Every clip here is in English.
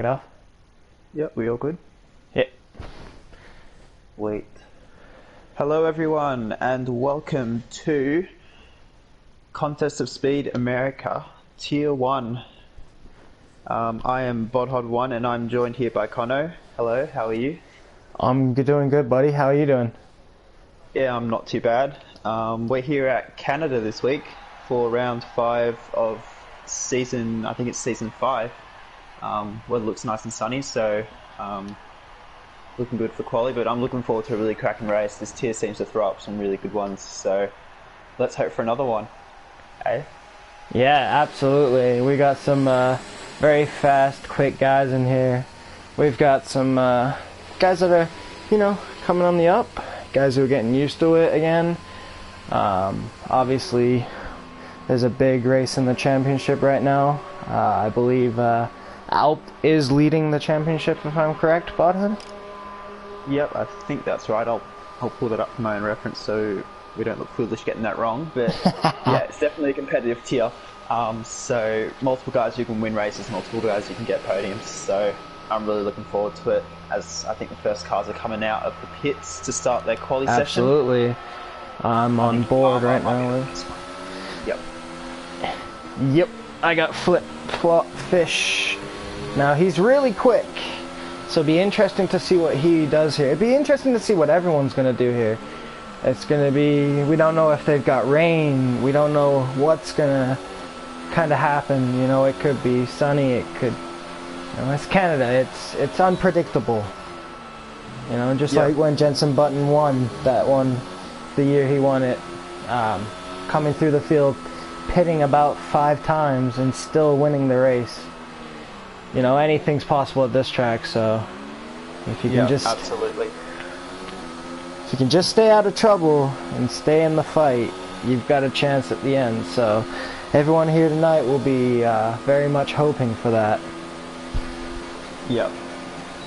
It off? Yep, we all good? Yeah. Wait. Hello everyone and welcome to Contest of Speed America Tier 1. I am Bodhod1 and I'm joined here by Conno. Hello, how are you? I'm doing good, buddy. How are you doing? Yeah, I'm not too bad. We're here at Canada this week for round 5 of season, I think it's season 5. Weather looks nice and sunny, so looking good for quali, but I'm looking forward to a really cracking race. This tier seems to throw up some really good ones, so let's hope for another one. Hey? Yeah, absolutely. We got some very fast, quick guys in here. We've got some guys that are, coming on the up. Guys who are getting used to it again. Obviously, there's a big race in the championship right now. I believe Alp is leading the championship, if I'm correct, Bodhead? Yep, I think that's right. I'll pull that up for my own reference so we don't look foolish getting that wrong. But yeah, it's definitely a competitive tier. So multiple guys who can win races, multiple guys who can get podiums. So I'm really looking forward to it, as I think the first cars are coming out of the pits to start their quali session. Absolutely. I'm on board right now. Yep. Yep. I got Flip Flop Fish. Now he's really quick, so it'll be interesting to see what he does here. It'd be interesting to see what everyone's going to do here. It's going to be, we don't know if they've got rain, we don't know what's going to kind of happen. It could be sunny, it could, it's Canada, it's unpredictable. Just like when Jensen Button won that one, the year he won it, coming through the field, pitting about 5 times and still winning the race. Anything's possible at this track, so if you can absolutely. If you can just stay out of trouble and stay in the fight, you've got a chance at the end. So everyone here tonight will be very much hoping for that. Yep.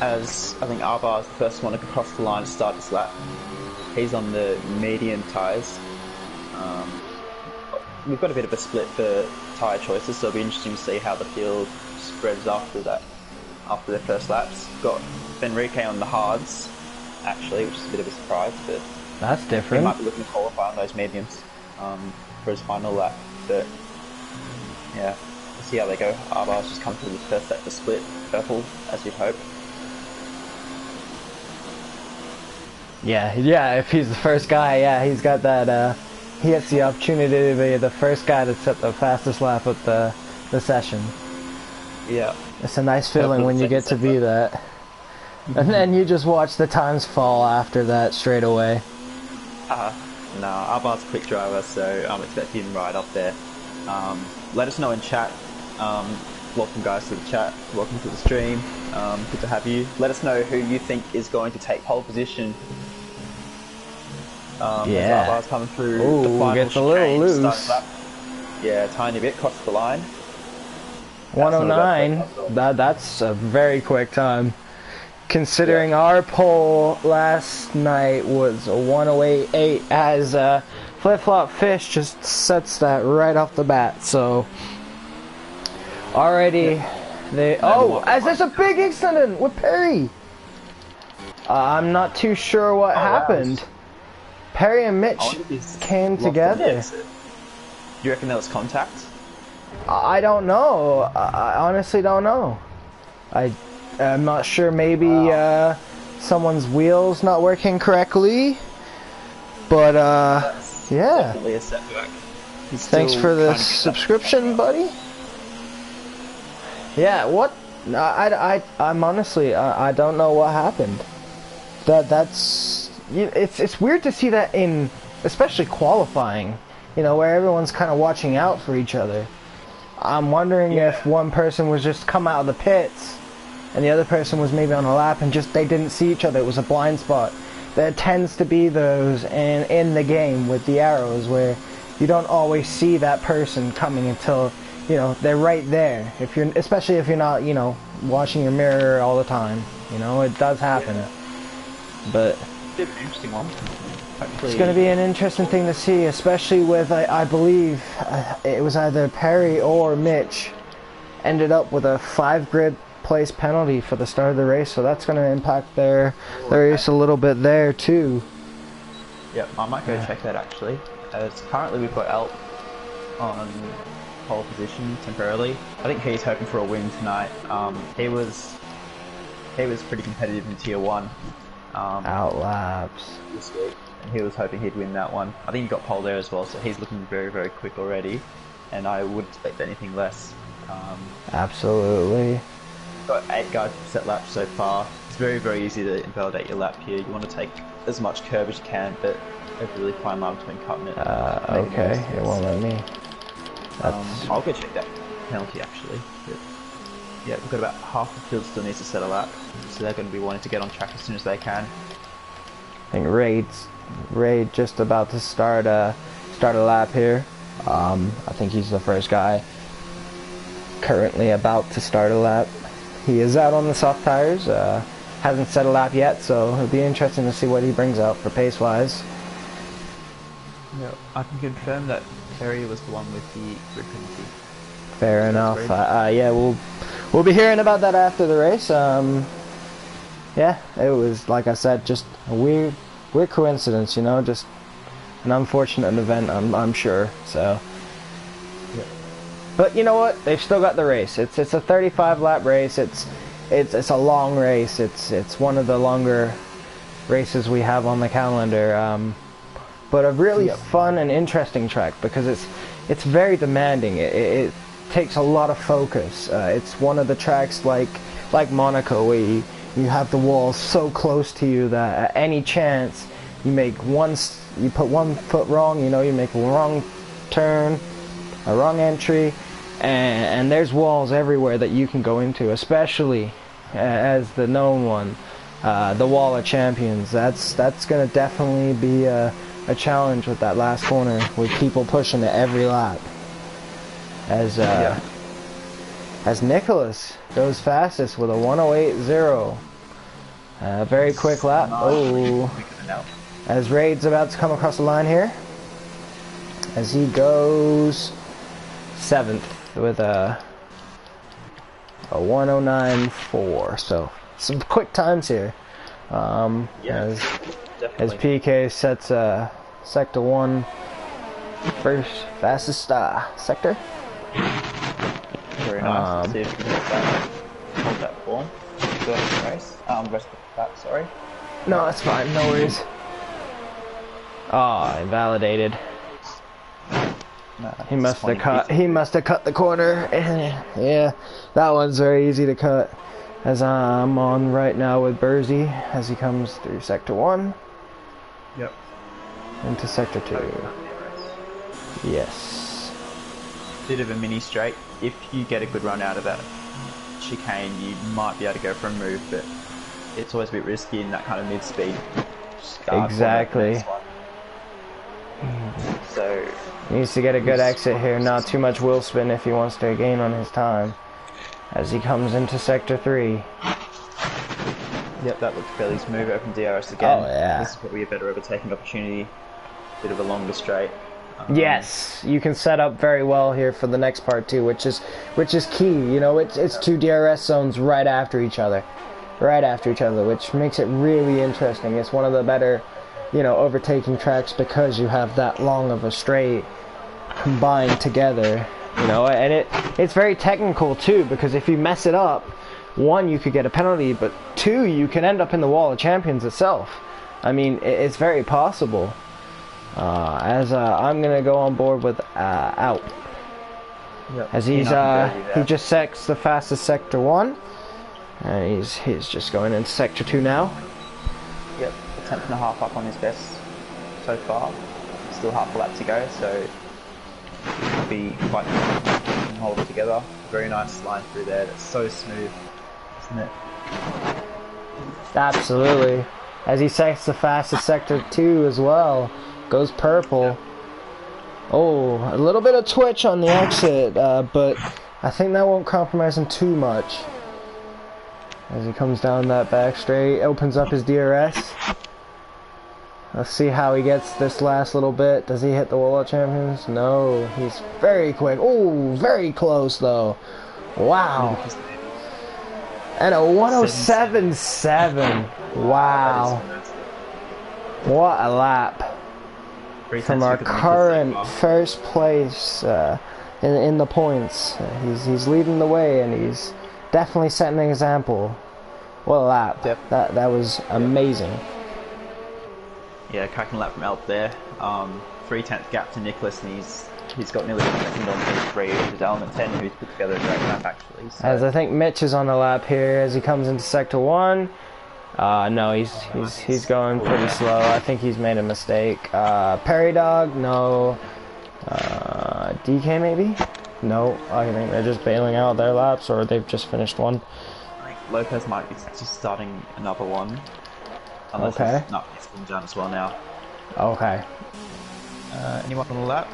As I think Arbar is the first one to cross the line to start this lap. He's on the medium tyres. We've got a bit of a split for tyre choices, so it'll be interesting to see how the field spreads after their first laps. Got Benrique on the hards, actually, which is a bit of a surprise, but that's different. He might be looking to qualify on those mediums for his final lap. But yeah, we'll see how they go. Arbar's just come through the first sector split, purple, as you'd hope. Yeah, if he's the first guy, he's got that, he gets the opportunity to be the first guy to set the fastest lap of the session. Yeah. It's a nice feeling when you get to be that. And then you just watch the times fall after that straight away. No, Arbar's a quick driver, so I'm expecting him right up there. Let us know in chat. Welcome guys to the chat. Welcome to the stream. Good to have you. Let us know who you think is going to take pole position. As Arbar's coming through the final gets a little loose. Yeah, tiny bit, crossed the line. 109. That's a very quick time. Considering our pole last night was a 108.8, as Flip Flop Fish just sets that right off the bat. So already as there's a big incident with Perry. I'm not too sure what happened. Wow. Perry and Mitch came together. Do you reckon there was contact? I don't know. I honestly don't know. I'm not sure. Maybe someone's wheels not working correctly. But yeah. Definitely a setback. Thanks for the subscription, buddy. Yeah. What? I'm honestly I don't know what happened. It's weird to see that in especially qualifying. Where everyone's kind of watching out for each other. I'm wondering if one person was just come out of the pits and the other person was maybe on a lap and just they didn't see each other. It was a blind spot. There tends to be those in the game with the arrows where you don't always see that person coming until they're right there. Especially if you're not watching your mirror all the time. It does happen. But It's an interesting one. it's going to be an interesting thing to see, especially with, I believe, it was either Perry or Mitch ended up with a 5 grid place penalty for the start of the race, so that's going to impact their race a little bit there too. Yep, I might go check that actually. As currently we've got Alp on pole position temporarily. I think he's hoping for a win tonight. He was pretty competitive in Tier 1. Out laps. This week, and he was hoping he'd win that one. I think he got pole there as well, so he's looking very, very quick already, and I would expect anything less. Absolutely. Got 8 guys per set lap so far. It's very, very easy to invalidate your lap here. You want to take as much curve as you can, but a really fine line between cutting it. Okay, it won't let me. I'll go check that penalty actually. But yeah, we've got about half the field still needs to set a lap, so they're going to be wanting to get on track as soon as they can. I think Raid just about to start a lap here. I think he's the first guy currently about to start a lap. He is out on the soft tires, hasn't set a lap yet, so it'll be interesting to see what he brings out for pace wise. Yeah, I can confirm that Terry was the one with the grid penalty. Fair enough. Yeah, we'll be hearing about that after the race. Yeah, it was, like I said, just a weird coincidence, you know, just an unfortunate event, I'm sure. So, yeah. But you know what? They've still got the race. It's a 35 lap race. It's a long race. It's one of the longer races we have on the calendar. But a really fun and interesting track because it's very demanding. It takes a lot of focus. It's one of the tracks like Monaco where you have the wall so close to you that at any chance you put one foot wrong, you know, you make a wrong turn, a wrong entry, and there's walls everywhere that you can go into, especially as the known one, the Wall of Champions. That's going to definitely be a challenge with that last corner with people pushing it every lap. As Nicholas goes fastest with a 108.0. Very quick lap. Oh, as Raid's about to come across the line here. As he goes 7th with a 109.4. So some quick times here. As PK sets Sector 1 first fastest sector. Very nice. Let's see if you can hold that form. Go ahead and race. Rest of the lap, sorry. No, that's fine. No worries. Oh, invalidated. No, He must have cut the corner. Yeah, that one's very easy to cut. As I'm on right now with Bursey as he comes through Sector 1. Yep. Into Sector 2. Yes. Bit of a mini straight. If you get a good run out of that chicane, you might be able to go for a move, but it's always a bit risky in that kind of mid-speed. Exactly. So he needs to get a good exit here, not too much wheel spin if he wants to gain on his time. As he comes into Sector 3. Yep, that looked fairly smooth. Open DRS again. Oh yeah. This is probably a better overtaking opportunity. Bit of a longer straight. Yes, you can set up very well here for the next part too, which is key. You know, it's 2 DRS zones right after each other, which makes it really interesting. It's one of the better, you know, overtaking tracks because you have that long of a straight combined together. You know, and it's very technical too, because if you mess it up, 1, you could get a penalty, but 2, you can end up in the Wall of Champions itself. I mean, it's very possible. I'm gonna go on board with Alp. Yep. As he just sets the fastest Sector 1, and he's just going into Sector 2 now. Yep, a 10.5 up on his best so far. Still half a lap to go, so it'll be quite can hold it together. Very nice line through there. That's so smooth, isn't it? Absolutely. As he sets the fastest Sector 2 as well. Goes purple. Yep. Oh, a little bit of twitch on the exit, but I think that won't compromise him too much. As he comes down that back straight, opens up his DRS. Let's see how he gets this last little bit. Does he hit the Wall of Champions? No, he's very quick. Oh, very close though. Wow. And a 107.7. Wow. What a lap. From our current first place in the points. He's leading the way, and he's definitely setting an example. What a lap. Yep. That was amazing. Yeah, cracking lap from Alp there. 3/10 gap to Nicholas, and he's got nearly a second on P3, which is Element 10, who's put together a great lap actually. So. As I think Mitch is on the lap here as he comes into Sector 1. No, he's going pretty slow. I think he's made a mistake. Perry Dog, no. DK maybe? No, I think they're just bailing out their laps, or they've just finished one. I think Lopez might be just starting another one. Unless okay. It's been done as well now. Okay. Anyone on the lap?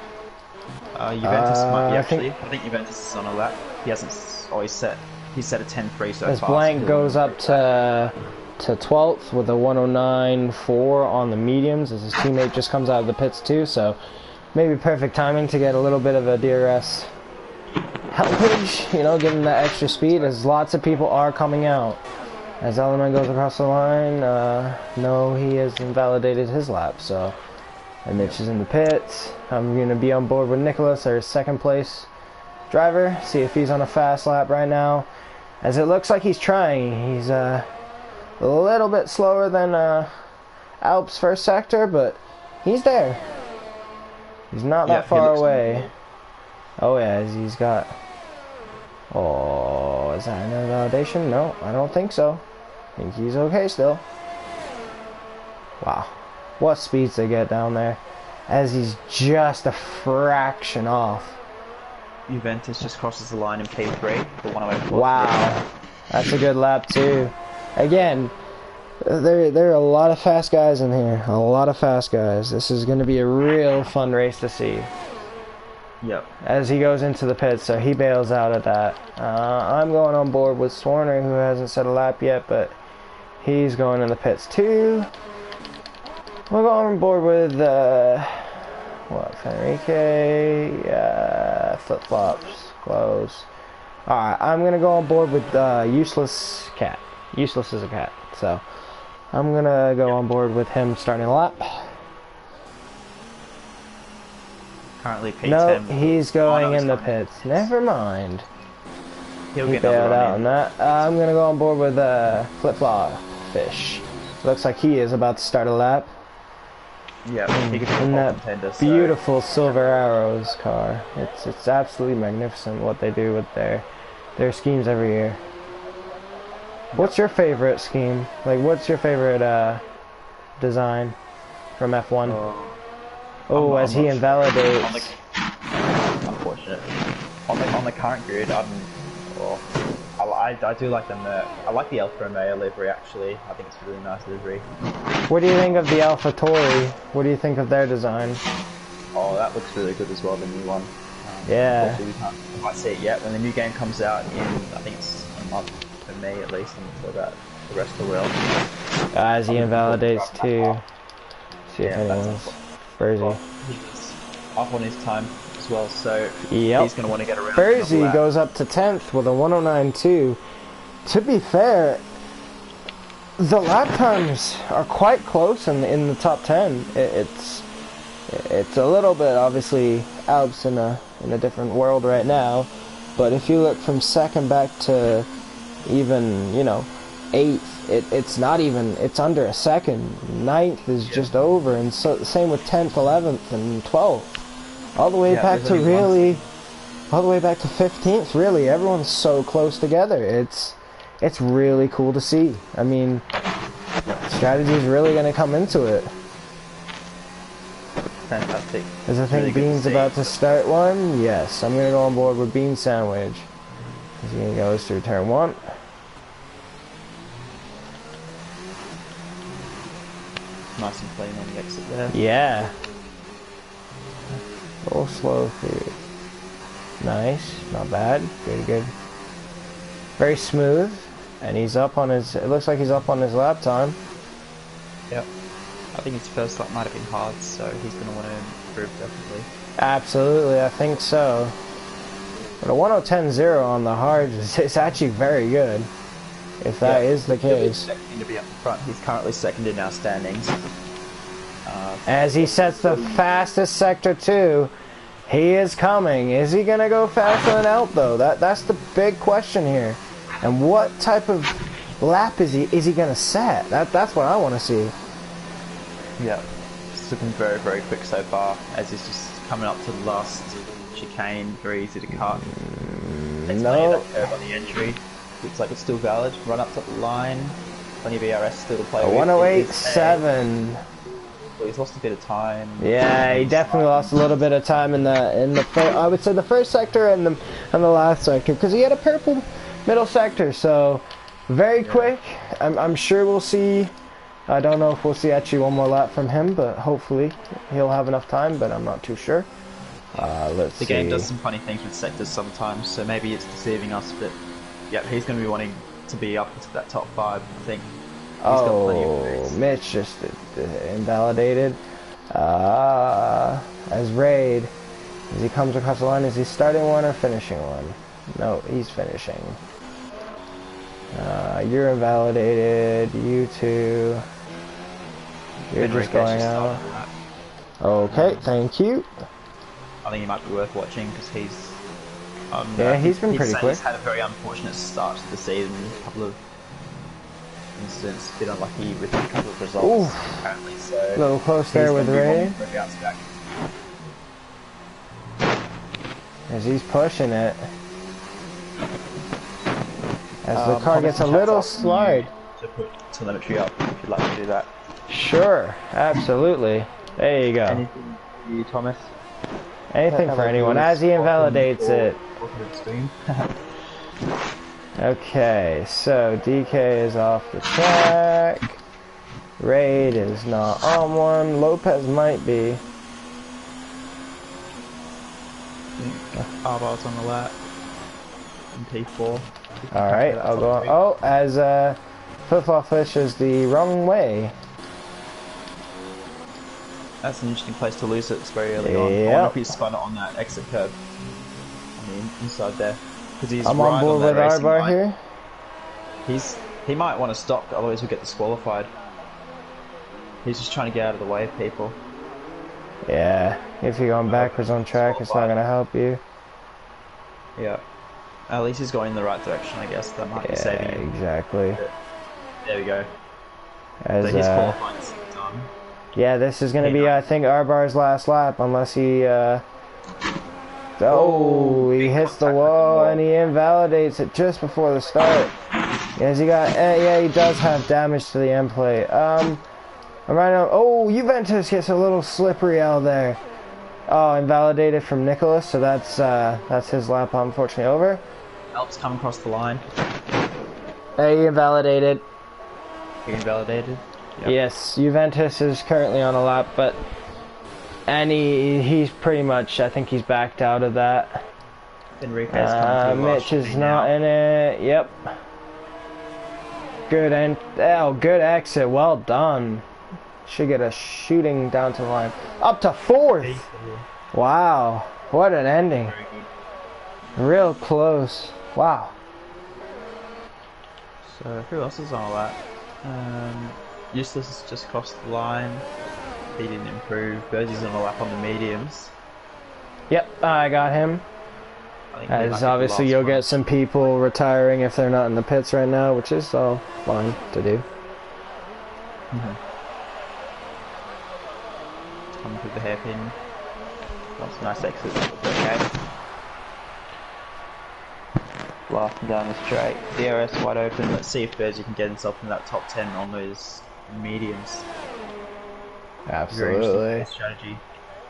Juventus might be actually. I think Juventus is on a lap. He hasn't. Oh, he's set a 10.3 so as far. Blank goes up to 12th with a 109.4 on the mediums as his teammate just comes out of the pits too, so maybe perfect timing to get a little bit of a DRS helpage, you know, give him that extra speed as lots of people are coming out. As Element goes across the line, no, he has invalidated his lap, so and Mitch is in the pits. I'm going to be on board with Nicholas, our second place driver, see if he's on a fast lap right now, as it looks like he's trying. He's a little bit slower than Alp's first sector, but he's there. He's not that far away. Oh yeah, he's got... Oh, is that an invalidation? No, I don't think so. I think he's okay still. Wow. What speeds they get down there. As he's just a fraction off. Juventus just crosses the line in P3 for 108. Wow. That's a good lap too. Again, there are a lot of fast guys in here. A lot of fast guys. This is going to be a real fun race to see. Yep. As he goes into the pits, so he bails out of that. I'm going on board with Swarner, who hasn't set a lap yet, but he's going in the pits too. We'll go on board with Fenrique, flip-flops, close. Alright, I'm gonna go on board with Useless Cat. Useless is a cat, so I'm gonna go on board with him starting a lap. Currently P10. No, he's going in the pits. Never mind. He'll He get bailed out on in. that. I'm gonna go on board with Flip-flop Fish. Looks like he is about to start a lap. Yeah, he could be In a that contender, so. beautiful Silver Arrows car. It's absolutely magnificent what they do with their schemes every year. What's your favorite scheme? Like, what's your favorite design from F1? Oh, as he invalidates. Unfortunate. On the current grid, I do like them. I like the Alfa Romeo livery actually. I think it's a really nice livery. What do you think of the Alpha Tauri? What do you think of their design? Oh, that looks really good as well, the new one. Yeah. We can't quite see it yet. When the new game comes out in, I think it's a month for me at least, and for the rest of the world. As he invalidates too. See if anyone's Burzy. He's up on his time as well, so yep. He's going to want to get around. Burzy goes up to 10th with a 109.2. To be fair, the lap times are quite close in the top 10. It's a little bit obviously Alps in a different world right now, but if you look from second back to even 8th, it's not even, it's under a second. 9th is just over, and so same with 10th, 11th, and 12th. All the way back to all the way back to 15th. Really, everyone's so close together. It's really cool to see. I mean, strategy is really going to come into it. Fantastic. As I think really Bean's about to start one. Yes, I'm going to go on board with Bean Sandwich. As he goes through turn 1. Nice and clean on the exit there. Yeah. A little slow through. Nice, not bad, pretty good. Very smooth, and he's up on his, it looks like he's up on his lap time. Yep. I think his first lap might have been hard, so he's going to want to improve definitely. Absolutely, I think so. But a 1:10.0 on the hard is actually very good. if that is the case. To be up front. He's currently second in our standings. As he sets the fastest sector 2, he is coming. Is he gonna go faster than Alp though? That's the big question here. And what type of lap is he gonna set? That's what I want to see. Yeah, it's looking very, very quick so far, as he's just coming up to the last chicane, very easy to cut. No. That curve on the entry. Looks like it's still valid. Run up to the line. Plenty of ERS still to play with. 108.7. Well, he's lost a bit of time. Yeah, he definitely lost a little bit of time in the I would say the first sector and the last sector, because he had a purple middle sector. So very quick. I'm sure we'll see. I don't know if we'll see actually one more lap from him, but hopefully he'll have enough time. But I'm not too sure. Let's see. The game does some funny things with sectors sometimes, so maybe it's deceiving us. But yeah, he's going to be wanting to be up into that top 5, I think. Oh, Mitch just invalidated. As Raid, as he comes across the line, is he starting one or finishing one? No, he's finishing. You're invalidated. You two. You're just going out. Okay, thank you. I think he might be worth watching because he's. Yeah, he's been pretty quick. He's had a very unfortunate start to the season. A couple of incidents, a bit unlucky with a couple of results. Apparently, so a little close there with Ray. As he's pushing it. As the car gets a little slide. To put telemetry up if you'd like to do that. Sure, absolutely. There you go. Anything for you, Thomas? Anything for anyone, as he invalidates it. Okay, so DK is off the track. Raid is not on one. Lopez might be. Arbar's on the lap. And P4. Alright, I'll go on. Oh, as Football Fish is the wrong way. That's an interesting place to lose it. It's very early on. I wonder if he spun it on that exit curve. On the inside there. Because he's I'm on board with Arbar here. He might want to stop, otherwise we'll get disqualified. He's just trying to get out of the way of people. Yeah, if you're going backwards on track, it's not going to help you. Yeah. At least he's going in the right direction, I guess. That might be saving him. Exactly. There we go. As, so he's qualifying the second time. Yeah, this is going to be, I think, Arbar's last lap, unless he, oh, he hits the wall and he invalidates it just before the start. Yes, he got, yeah, he does have damage to the end plate. Right now, oh, Juventus gets a little slippery out there. Oh, invalidated from Nicholas, so that's his lap, unfortunately, over. Alp's come across the line. Hey, invalidated. He invalidated? Yep. Yes, Juventus is currently on a lap, but he's pretty much, I think he's backed out of that. Mitch is not in it. Yep. Good good exit. Well done. Should get a shooting down to the line. Up to 4th. Wow. What an ending. Real close. Wow. So who else is on that? Useless has just crossed the line. He didn't improve. Birdie's on a lap on the mediums. Yep, I got him. As obviously you'll get some people retiring if they're not in the pits right now, which is all fine to do. Coming through the hairpin. That's a nice exit. Okay. Blasting down the straight. DRS wide open. Let's see if Birdie can get himself in that top 10 on those mediums. Absolutely. Strategy.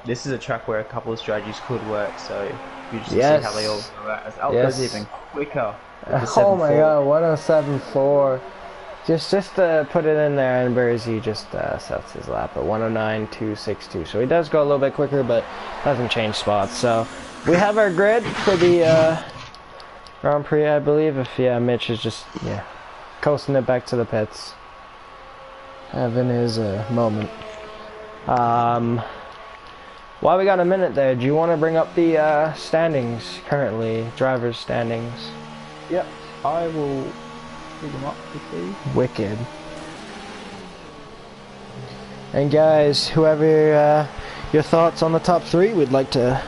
This is a track where a couple of strategies could work, so you just see how they all go out. As Alpha's even quicker. Oh my god, 107.4. Just to put it in there, and Bersey just sets his lap at 109.262. So he does go a little bit quicker, but doesn't change spots. So we have our grid for the Grand Prix, I believe. If Mitch is just coasting it back to the pits, having his moment. While we got a minute there, do you want to bring up the standings currently, drivers' standings? Yep, I will Pick him up quickly. Wicked. And guys, whoever your thoughts on the top 3, we'd like to,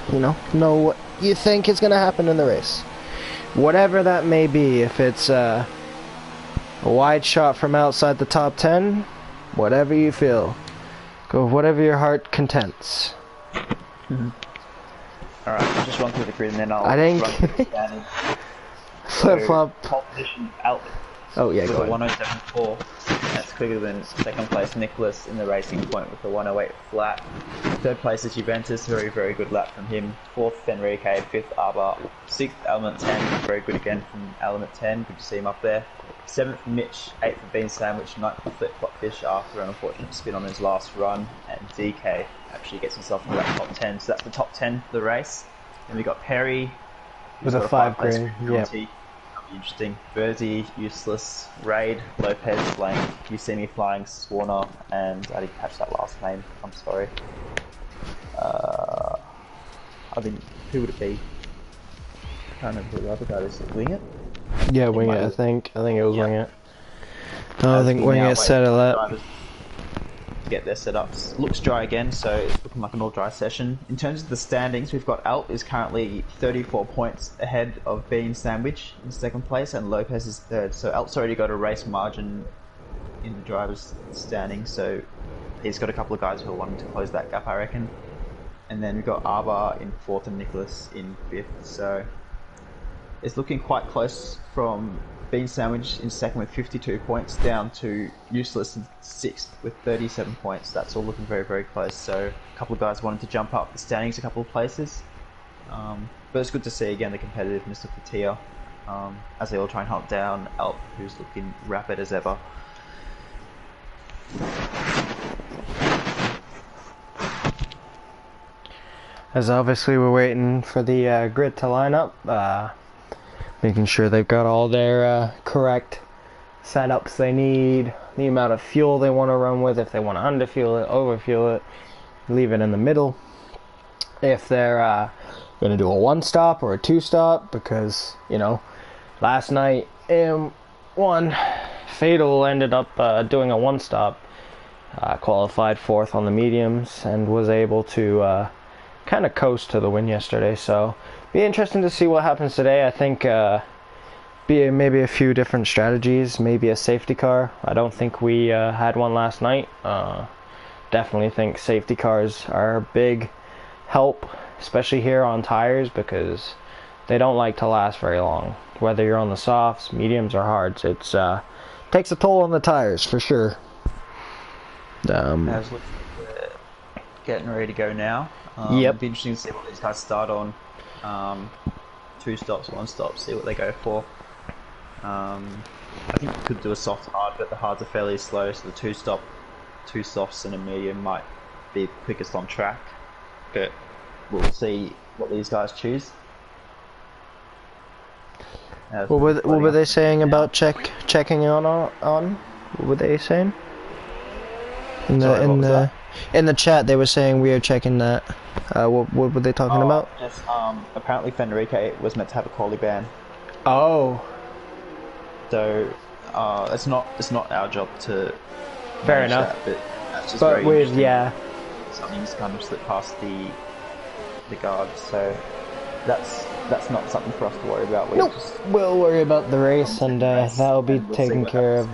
know what you think is going to happen in the race. Whatever that may be, if it's a wide shot from outside the top 10, whatever you feel. Go with whatever your heart contents. Alright, I'll just run through the grid and then I'll I run through the standings. Flip-flop. Top position, Alp. Oh yeah, with go a ahead. 107.4. That's quicker than second place Nicholas in the Racing Point with a 108 flat. Third place is Juventus, very, very good lap from him. Fourth, Fenrique. Fifth, Arba. Sixth, Element 10, very good again from Element 10. Good to see him up there. Seventh, Mitch. Eighth, Bean Sandwich. Ninth, Flip Flop Fish after an unfortunate spin on his last run. And DK actually gets himself into that top 10. So that's the top 10 for the race. Then we got Perry With a 5 grade, yeah. Interesting. Bertie, Useless, Raid, Lopez, Blank, You See Me Flying, Swarner, and I didn't catch that last name, I'm sorry. I think, who would it be? I can't remember who the other guy is. Wing It? Yeah, Wing It, I think. I think it was Wing It. I think Wing It set a lap. Get their setups. Looks dry again, so it's looking like an all dry session. In terms of the standings, we've got Alp is currently 34 points ahead of Bean Sandwich in second place, and Lopez is third. So Alp's already got a race margin in the driver's standing, so he's got a couple of guys who are wanting to close that gap, I reckon. And then we've got Arba in fourth and Nicholas in fifth. So it's looking quite close from Bean Sandwich in second with 52 points down to Useless in sixth with 37 points. That's all looking very, very close. So a couple of guys wanted to jump up the standings a couple of places. But it's good to see again the competitiveness of the tier as they all try and hunt down Alp, who's looking rapid as ever. As obviously we're waiting for the grid to line up, making sure they've got all their correct setups they need, the amount of fuel they want to run with, if they want to underfuel it, overfuel it, leave it in the middle. If they're going to do a 1-stop or a 2-stop, because, last night AM1 Fatal ended up doing a 1-stop, qualified 4th on the mediums, and was able to kind of coast to the win yesterday. So be interesting to see what happens today. I think maybe a few different strategies, maybe a safety car. I don't think we had one last night. Definitely think safety cars are a big help, especially here on tires, because they don't like to last very long. Whether you're on the softs, mediums, or hards, it's takes a toll on the tires for sure. As we're getting ready to go now. Yep. It'll be interesting to see what these guys start on. 2 stops, 1 stop, see what they go for. I think we could do a soft hard, but the hards are fairly slow, so the 2-stop, 2 softs and a medium might be quickest on track. But we'll see what these guys choose. What were they saying about checking on? What were they saying? In the chat, they were saying we are checking that. What were they talking about? Yes, apparently Fenrique was meant to have a quali ban. Oh. So it's not our job to. Fair enough. That, but that's just but very with interesting. Something's kind of slipped past the guards, so that's not something for us to worry about. We'll worry about the race, and that'll be taken care of.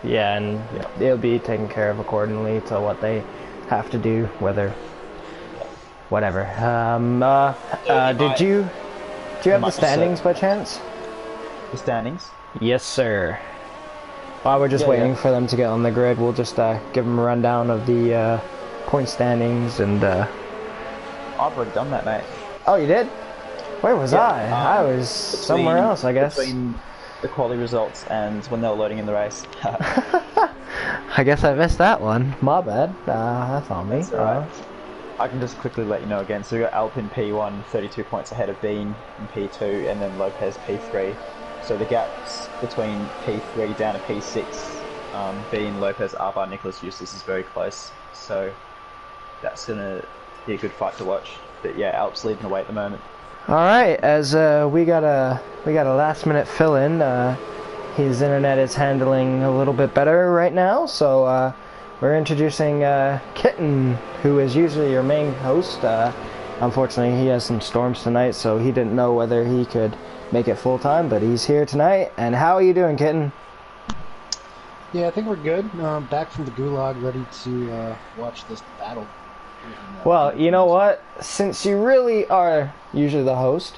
Yeah, and it'll be taken care of accordingly to what they have to do, whatever. Do you have the standings by chance? The standings? Yes, sir. While we're just waiting for them to get on the grid, we'll just give them a rundown of the point standings and. I've already done that, mate. Oh, you did? Where was I? I was somewhere else, I guess. Between the quality results and when they were loading in the race. I guess I missed that one. My bad. That's on me. That's right. I can just quickly let you know again. So we got Alp in P1, 32 points ahead of Bean in P2, and then Lopez P3. So the gaps between P3 down to P6, Bean, Lopez, Arba, Nicholas, Eustace is very close. So that's gonna be a good fight to watch. But yeah, Alp's leading the way at the moment. All right, as we got a last minute fill in. his internet is handling a little bit better right now, so we're introducing Kitten, who is usually your main host. Unfortunately, he has some storms tonight, so he didn't know whether he could make it full time, but he's here tonight. And how are you doing, Kitten? Yeah, I think we're good. Back from the gulag, ready to watch this battle. Well, you know what? Since you really are usually the host,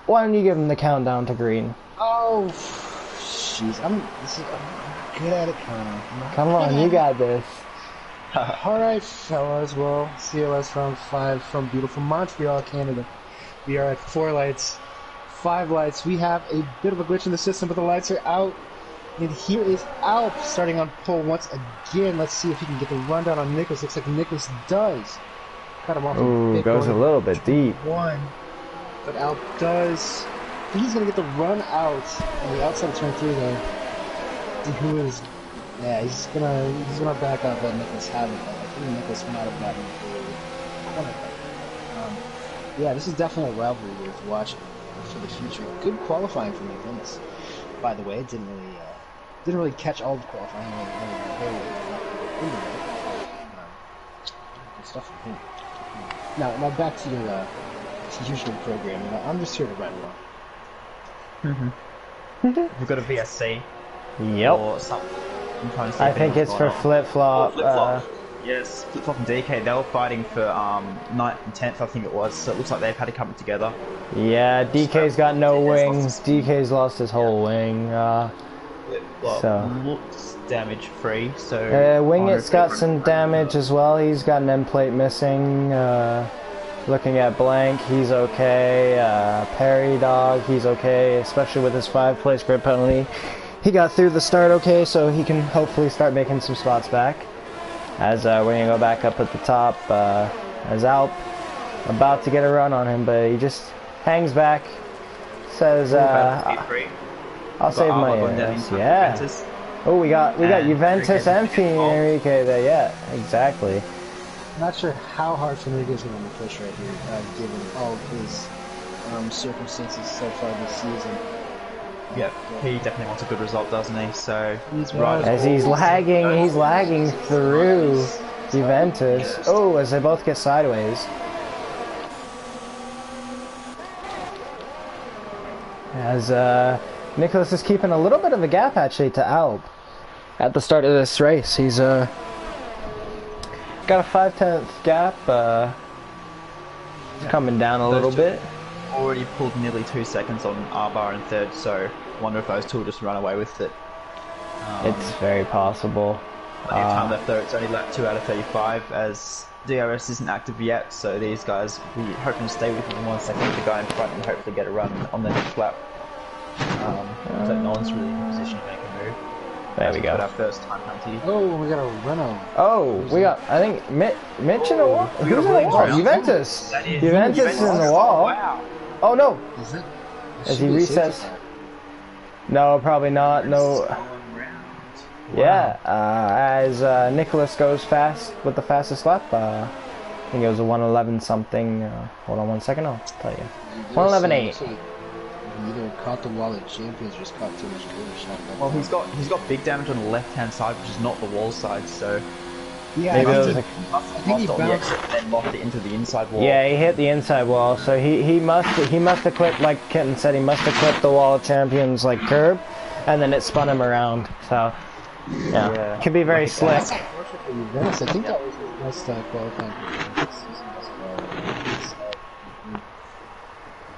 why don't you give him the countdown to green? Oh, jeez, I'm good at it, Connor. Come on, you got this. Alright, fellas, well, CLS round 5 from beautiful Montreal, Canada. We are at 4 lights, 5 lights. We have a bit of a glitch in the system, but the lights are out. And here is Alp starting on pole once again. Let's see if he can get the rundown on Nicholas. Looks like Nicholas does. Cut him off. Ooh, goes a little bit deep. But Alp does. He's going to get the run out on the outside of turn 3, though. Who is... Yeah, he's gonna back up, let Nicholas have it. I think Nicholas might have gotten it. Yeah, this is definitely a rivalry worth watching for the future. Good qualifying for Nicholas, by the way. It didn't really catch all the qualifying. Good stuff from him. Now back to your usual program. I'm just here to ride along. We've got a VSC. Yep. Or something. I think it's for flip-flop. Yes, flip-flop and DK, they were fighting for 9th and 10th, I think it was, so it looks like they've had to come together. Yeah, DK's got no wings. DK's lost his whole wing. Looks damage-free, so... Winget's got some damage as well. He's got an end plate missing. Looking at Blank, he's okay. Perry Dog, he's okay, especially with his 5-place grid penalty. He got through the start okay, so he can hopefully start making some spots back. As we're going to go back up at the top, as Alp about to get a run on him, but he just hangs back, says, I'll save my ass. Yeah. Oh, we got Juventus and Enrique there, yeah, exactly. Not sure how hard Enrique is going to push right here, given all of his circumstances so far this season. Yeah, he definitely wants a good result, doesn't he? So as he's lagging through Juventus. Oh, as they both get sideways. As Nicholas is keeping a little bit of a gap actually to Alp at the start of this race. He's got a 5/10 gap. Coming down a little bit. Already pulled nearly 2 seconds on R-Bar in 3rd, so wonder if those two will just run away with it. It's very possible. Plenty of time left though, it's only lap 2 out of 35 as DRS isn't active yet, so these guys will be hoping to stay within 1 second of the guy in front and hopefully get a run on the next lap. So no one's really in a position to make a move. There we go. Our first time penalty. Oh, we got a run-out. Oh, we got, I think, Mitch in the wall? Who's in the wall? Juventus! Juventus is in the wall. Wow. Oh no! Is it? As he resets. No, probably not. No. Yeah, as Nicholas goes fast with the fastest lap. I think it was a 1:11 something. Hold on 1 second, I'll tell you. 1:11.8. Either caught the wall at Champions or just caught too much shot. Well, he's got big damage on the left-hand side, which is not the wall side, so... Yeah, maybe I think he bounced it, then locked it into the inside wall. Yeah, he hit the inside wall, so he must have clipped, like Kitten said, he must have clipped the wall of Champions like curb, and then it spun him around. So yeah. Could be very slick. I think that was his best qualifying.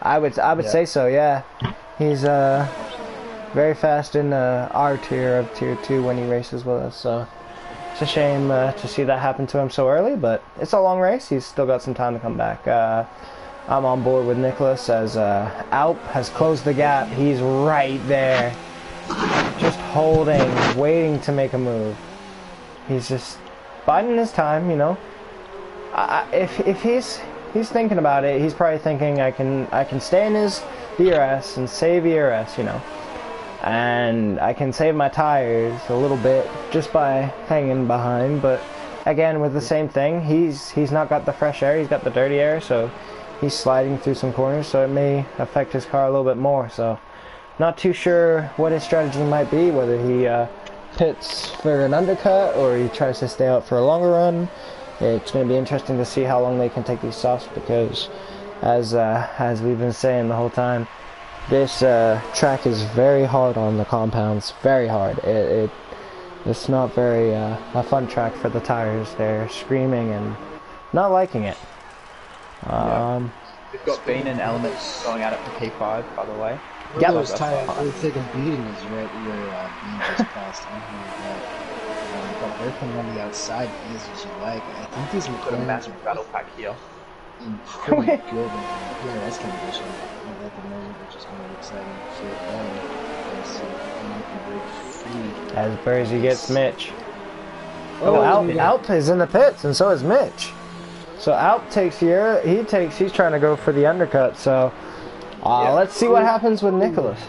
I would say so. Yeah, he's very fast in our tier of tier 2 when he races with us. So. It's a shame to see that happen to him so early, but it's a long race. He's still got some time to come back. I'm on board with Nicholas as Alp has closed the gap. He's right there, just holding, waiting to make a move. He's just biding his time, you know. If he's thinking about it, he's probably thinking I can stay in his DRS and save ERS, you know. And I can save my tires a little bit just by hanging behind, but again with the same thing, he's not got the fresh air, he's got the dirty air, so he's sliding through some corners, so it may affect his car a little bit more. So Not too sure what his strategy might be, whether he pits for an undercut or he tries to stay out for a longer run. It's going to be interesting to see how long they can take these softs, because as we've been saying the whole time, this track is very hard on the compounds, very hard. It's not very a fun track for the tires. They're screaming and not liking it. We've got Bean and Element going at it for P5, by the way. Yeah, those tires really taking beatings right where Bean just passed on here. But they're coming on the outside as you like. I think these We've got a massive battle pack here. In pretty good PRS condition at the moment, which is kind of exciting. So let's see if we can break free. As Bursey gets Mitch. Alp is in the pits, and so is Mitch. So Alp takes he's trying to go for the undercut. So let's see what happens with Nicholas.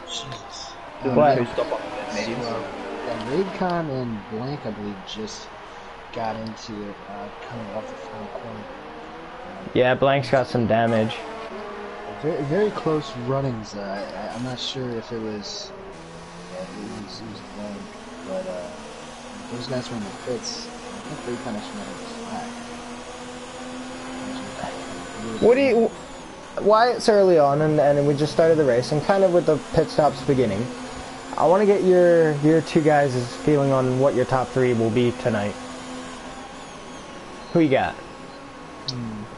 What? Raidcon and Blank, I believe, just got into it coming off the final corner. Yeah, Blank's got some damage. Very, very close runnings. I'm not sure if it was Blank, but those guys were in the pits. I think Raidcon actually went flat. What do you? Why it's early on and we just started the race, and kind of with the pit stops beginning, I want to get your two guys' feeling on what your top three will be tonight. Who you got?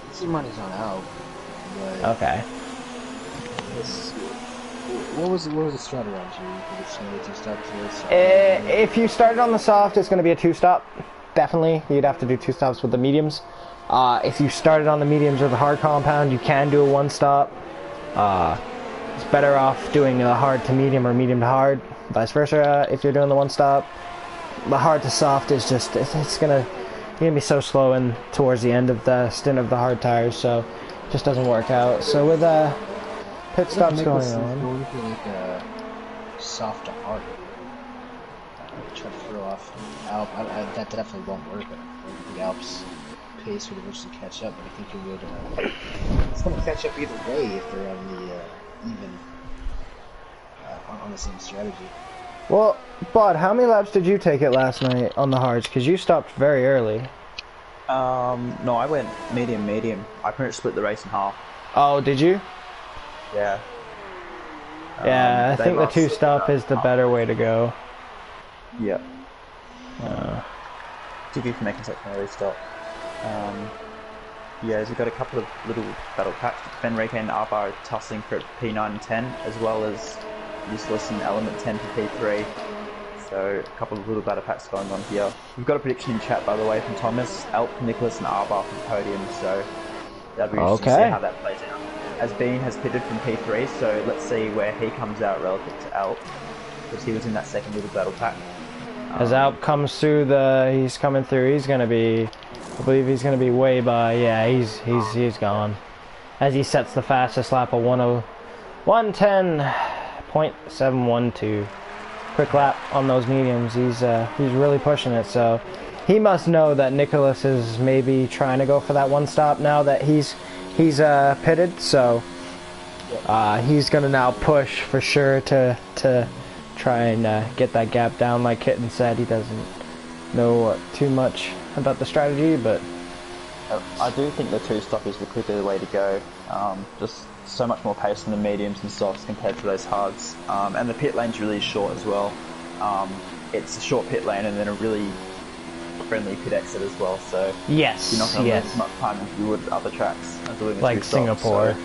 This money's on out. Okay. What was the strategy? It's going to be 2 stops. If you started on the soft, it's going to be a 2-stop. Definitely, you'd have to do 2 stops with the mediums. If you started on the mediums or the hard compound, you can do a 1-stop. It's better off doing the hard to medium or medium to hard. Vice versa, if you're doing the 1-stop. The hard to soft is just, it's gonna be so slow and towards the end of the stint of the hard tires, so it just doesn't work out. So with pit stops going on. Going for like a soft to hard. Try to throw off Alp. That definitely won't work. The Alp's pace would eventually catch up, but I think it would. It's going to catch up either way if they're on the even on the same strategy. Well, Bod, how many laps did you take it last night on the hards? Because you stopped very early. No, I went medium. I pretty much split the race in half. Oh, did you? Yeah. Yeah, I think the 2-stop is the better way to go. Yeah. Too good for making such an early stop. Yeah, so we've got a couple of little battle packs. Ben Reke and Arbar tussling for P9 and 10, as well as Useless and Element 10 for P3. So a couple of little battle packs going on here. We've got a prediction in chat, by the way, from Thomas, Alp, Nicholas and Arbar from podium, so that'll be interesting to see how that plays out. As Bean has pitted from P3, so let's see where he comes out relative to Alp, because he was in that second little battle pack. As Alp comes through he's coming through, he's going to be, I believe he's going to be way by, yeah, he's gone. As he sets the fastest lap of 110.712. Quick lap on those mediums, he's really pushing it, so he must know that Nicholas is maybe trying to go for that 1-stop now that he's pitted, so he's going to now push for sure to try and get that gap down. Like Kitten said, he doesn't know too much about the strategy, but I do think the 2-stop is the quicker way to go. Just so much more pace in the mediums and softs compared to those hards, and the pit lane's really short as well. It's a short pit lane and then a really friendly pit exit as well, so yes, you're not going to lose as much time as you would at other tracks doing like Singapore. So,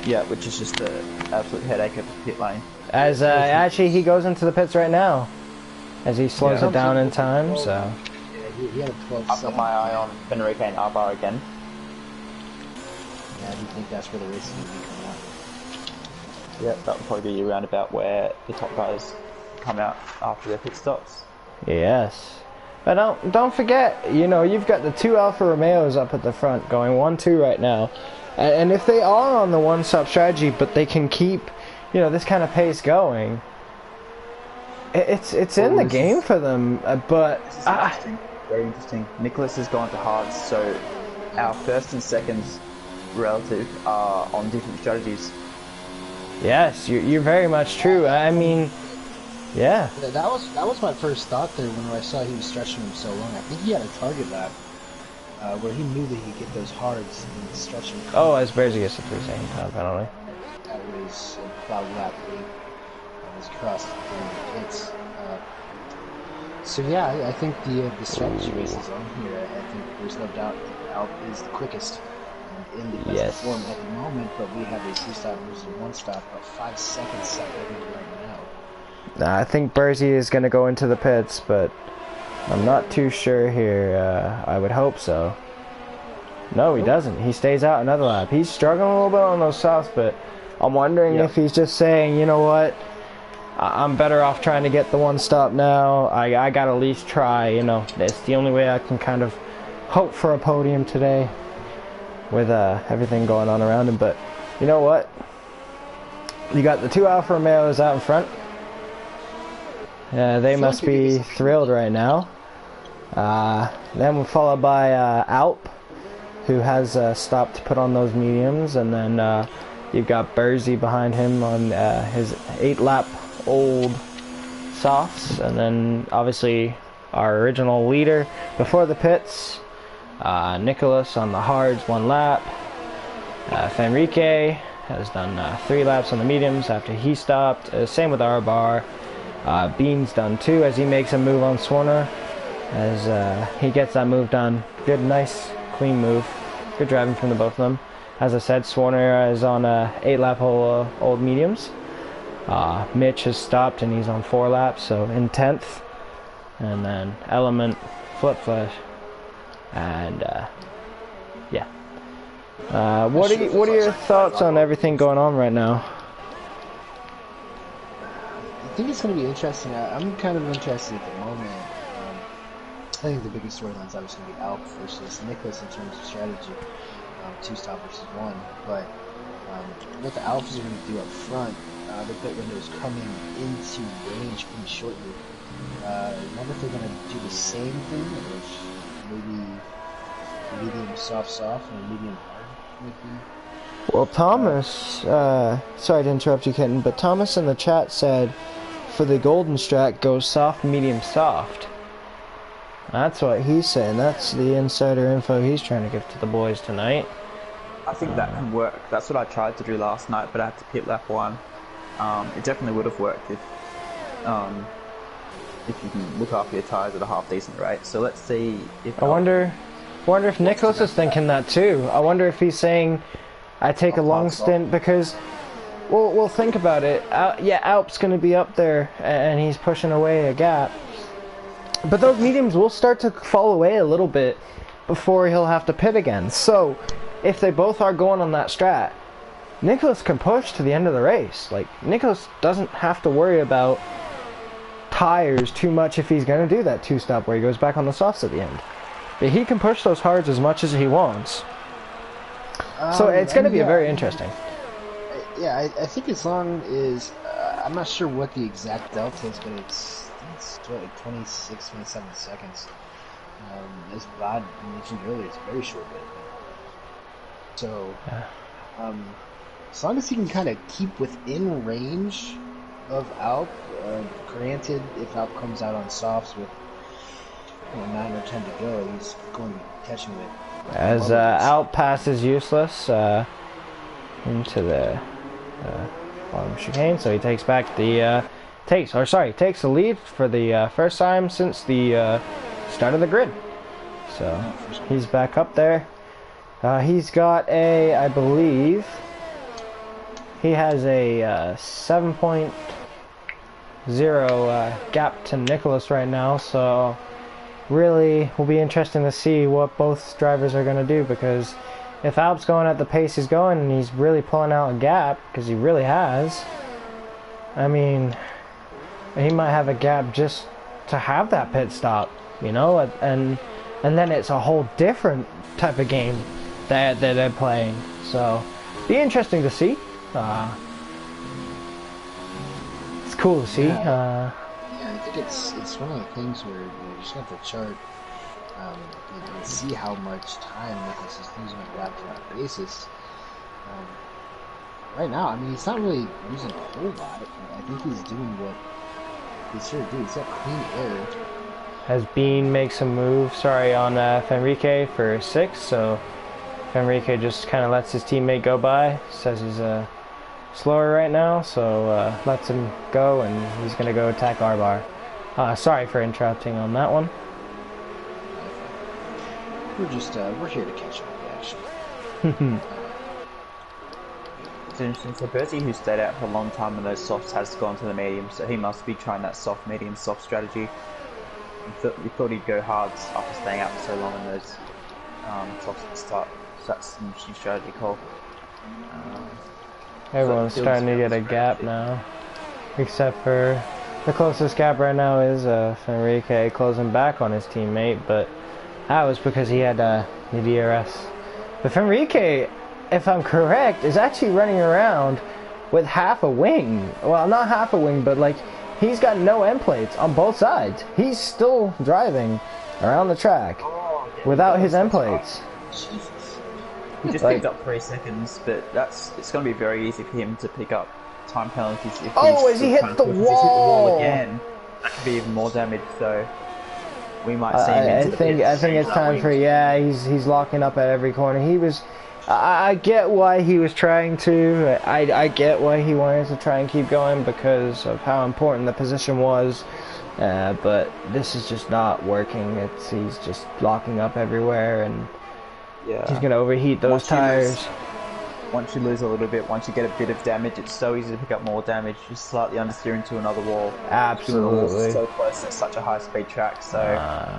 yeah, which is just an absolute headache of the pit lane. As actually he goes into the pits right now, as he slows it down in time. So yeah, he had a 12. I've got my eye on Ben Reke and Arbar again. Yeah, I do think that's where the race is going to be coming out. Yeah, that would probably be around about where the top guys come out after their pit stops. Yes. But don't forget, you've got the 2 Alfa Romeos up at the front going 1-2 right now. And if they are on the 1-stop strategy, but they can keep, this kind of pace going, it's in the game for them. But very interesting. Nicholas has gone to hards, so our first and seconds relative are on different strategies. Yes, you're very much true. I mean, yeah. That was my first thought there when I saw he was stretching him so long. I think he had a target lap where he knew that he'd get those hards and stretch him. Oh, as Bears gets the 3-second time penalty. That was about lap 8. That was across the pits. So yeah, I think the strategy race is on here. I think there's no doubt that Alp is the quickest in the best form at the moment, but we have a 2-stop versus a 1-stop, about 5 seconds separated right now. I think Bersy is going to go into the pits, but I'm not too sure here. I would hope so. No, he doesn't. He stays out another lap. He's struggling a little bit on those softs, but I'm wondering if he's just saying, you know what, I'm better off trying to get the 1-stop now. I got to at least try, you know. It's the only way I can kind of hope for a podium today with everything going on around him. But you know what? You got the 2 Alfa Romeos out in front. They must be thrilled right now. Then we're followed by Alp, who has stopped to put on those mediums, and then you've got Bersy behind him on his 8-lap old softs, and then obviously our original leader before the pits, Nicholas on the hards, 1 lap. Fenrique has done 3 laps on the mediums after he stopped. Same with our bar. Bean's done 2 as he makes a move on Swarner, as he gets that move done. Good, nice, clean move. Good driving from the both of them. As I said, Swarner is on 8-lap old mediums. Mitch has stopped and he's on 4 laps, so in 10th. And then Element, Flip Flash, and yeah. What are your thoughts on everything going on right now? I think it's going to be interesting. I'm kind of interested at the moment. I think the biggest storyline is obviously going to be Alp versus Nicholas in terms of strategy. 2-stop versus 1. But what the Alphas are going to do up front, the pit window is coming into range pretty shortly. I wonder if they're going to do the same thing, which maybe medium soft and medium hard would be. Well, Thomas, sorry to interrupt you, Kitten, but Thomas in the chat said for the golden strat, go soft, medium, soft. That's what he's saying. That's the insider info he's trying to give to the boys tonight. I think that can work. That's what I tried to do last night, but I had to pit lap 1. It definitely would have worked if you can look after your tyres at a half decent rate. So let's see if I wonder if Nicholas is thinking that too. I wonder if he's saying I take a long stint because, well, think about it. Yeah, Alp's going to be up there and he's pushing away a gap. But those mediums will start to fall away a little bit before he'll have to pit again. So, if they both are going on that strat, Nicholas can push to the end of the race. Like, Nicholas doesn't have to worry about tires too much if he's going to do that 2-stop where he goes back on the softs at the end. But he can push those hards as much as he wants. So it's going to be very interesting. Yeah, I think as long as... I'm not sure what the exact delta is, but it's like 26, 27 seconds. As Vlad mentioned earlier, it's a very short bit. So, as long as he can kind of keep within range of Alp, granted, if Alp comes out on softs with 9 or 10 to go, he's going to be catching it. As Alp passes useless into the bottom chicane, so he takes back the takes the lead for the first time since the start of the grid. So he's back up there. He's got I believe he has a 7.0 gap to Nicholas right now, so really will be interesting to see what both drivers are going to do, because if Alp's going at the pace he's going and he's really pulling out a gap, because he really has, I mean, he might have a gap just to have that pit stop, you know, and then it's a whole different type of game that they're playing. So, be interesting to see. It's cool to see. Yeah, I think it's one of the things where you just have to chart and see how much time Nicholas is losing on a lap-to-lap basis. right now, I mean, he's not really using a whole lot. I think he's doing what he should do. He's got clean air. As Bean makes a move, sorry, on Fenrique for 6, so Fenrique just kind of lets his teammate go by, says he's slower right now, so lets him go, and he's going to go attack Arbar. Sorry for interrupting on that one. We're here to catch up with the action. It's interesting. So Bertie, who stayed out for a long time in those softs, has gone to the medium, so he must be trying that soft, medium, soft strategy. We thought he'd go hard after staying out for so long in those softs at the start. So that's an interesting strategy call. Everyone's starting to get a gap now, except for the closest gap right now is Fenrique closing back on his teammate, but that was because he had the DRS. But Fenrique, if I'm correct, is actually running around with half a wing. Well, not half a wing, but like he's got no end plates on both sides. He's still driving around the track without his end plates. Jesus. He just picked up 3 seconds, but it's going to be very easy for him to pick up time penalties if as he hit the wall! If he hit the wall again, that could be even more damage, so we might see him I think it's time for, he's locking up at every corner. He was, I get why he was trying to, I get why he wanted to try and keep going because of how important the position was, but this is just not working. He's just locking up everywhere, and he's going to overheat those tires. Once you lose a little bit, once you get a bit of damage, it's so easy to pick up more damage. Just slightly understeer into another wall. Absolutely. So close, it's such a high-speed track. So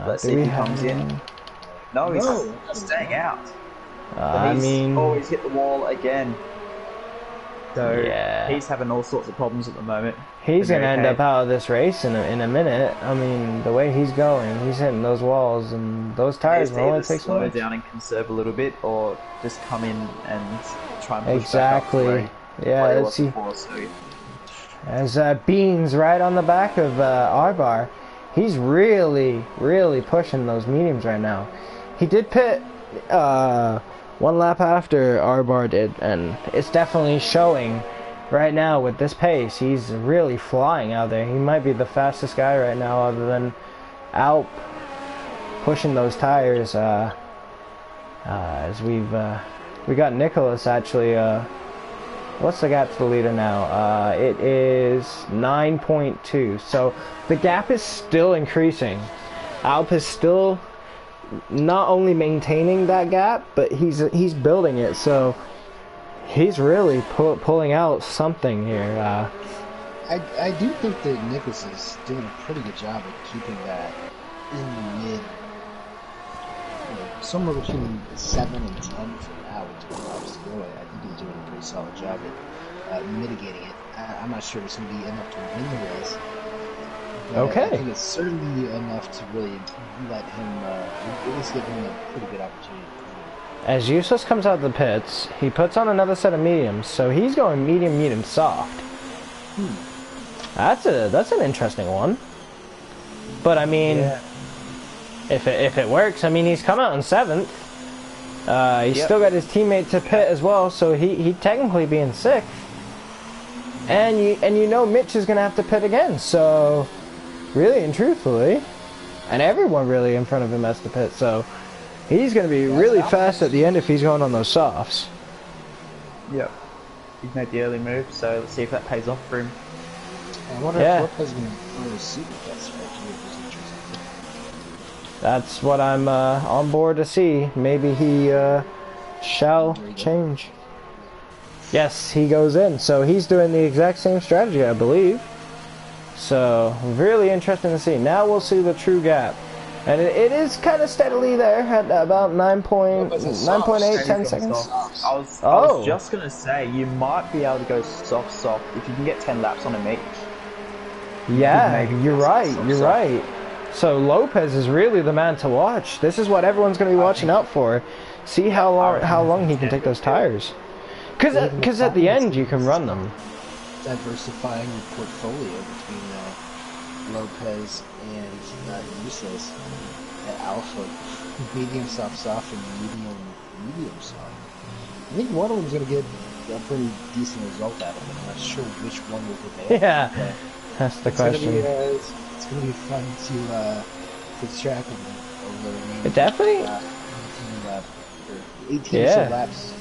let's see if he comes in. No, he's staying out. He's always hit the wall again. So he's having all sorts of problems at the moment. He's going to end up out of this race in a minute. I mean, the way he's going, he's hitting those walls, and those tires will only take slow down and conserve a little bit, or just come in and try and push back up the way. Let's see. As Beans right on the back of Arbar, he's really, really pushing those mediums right now. He did pit 1 lap after Arbar did, and it's definitely showing right now with this pace. He's really flying out there. He might be the fastest guy right now other than Alp pushing those tires. As we got Nicholas actually, what's the gap to the leader now? It is 9.2, so the gap is still increasing. Alp is still not only maintaining that gap, but he's building it, so he's really pulling out something here. I do think that Nicholas is doing a pretty good job of keeping that in the mid, somewhere between 7 and 10 for now with 12 laps to go. I think he's doing a pretty solid job at mitigating it. I'm not sure it's going to be enough to win the race. Okay. I think it's certainly enough to really let him, at least give him a pretty good opportunity. As Useless comes out of the pits, he puts on another set of mediums, so he's going medium, medium, soft. That's an interesting one. But I mean, if it works, I mean he's come out in 7th. He's still got his teammate to pit as well, so he technically be in 6th. And you know Mitch is gonna have to pit again, so really and truthfully, and everyone really in front of him has to pit, so he's going to be really fast at the end if he's going on those softs. Yep. He's made the early move, so let's see if that pays off for him. I wonder if Lopez is going to throw a super test right here. That's what I'm on board to see. Maybe he shall change. Yes, he goes in. So he's doing the exact same strategy, I believe. So, really interesting to see. Now we'll see the true gap. And it is kind of steadily there at about 9.8, 10 seconds. I was just going to say, you might be able to go soft if you can get 10 laps on him each. Yeah, you're right. So Lopez is really the man to watch. This is what everyone's going to be watching out for. See how long he can take those tires. Because at the end you can run them. Diversifying your portfolio between Lopez and Useless at Alpha, medium soft, and medium soft. I think one of them's going to get a pretty decent result out of it. I'm not sure which one will prevail. Yeah, but that's the it's question. It's gonna be fun to track over the remaining. Definitely. 18 or so laps.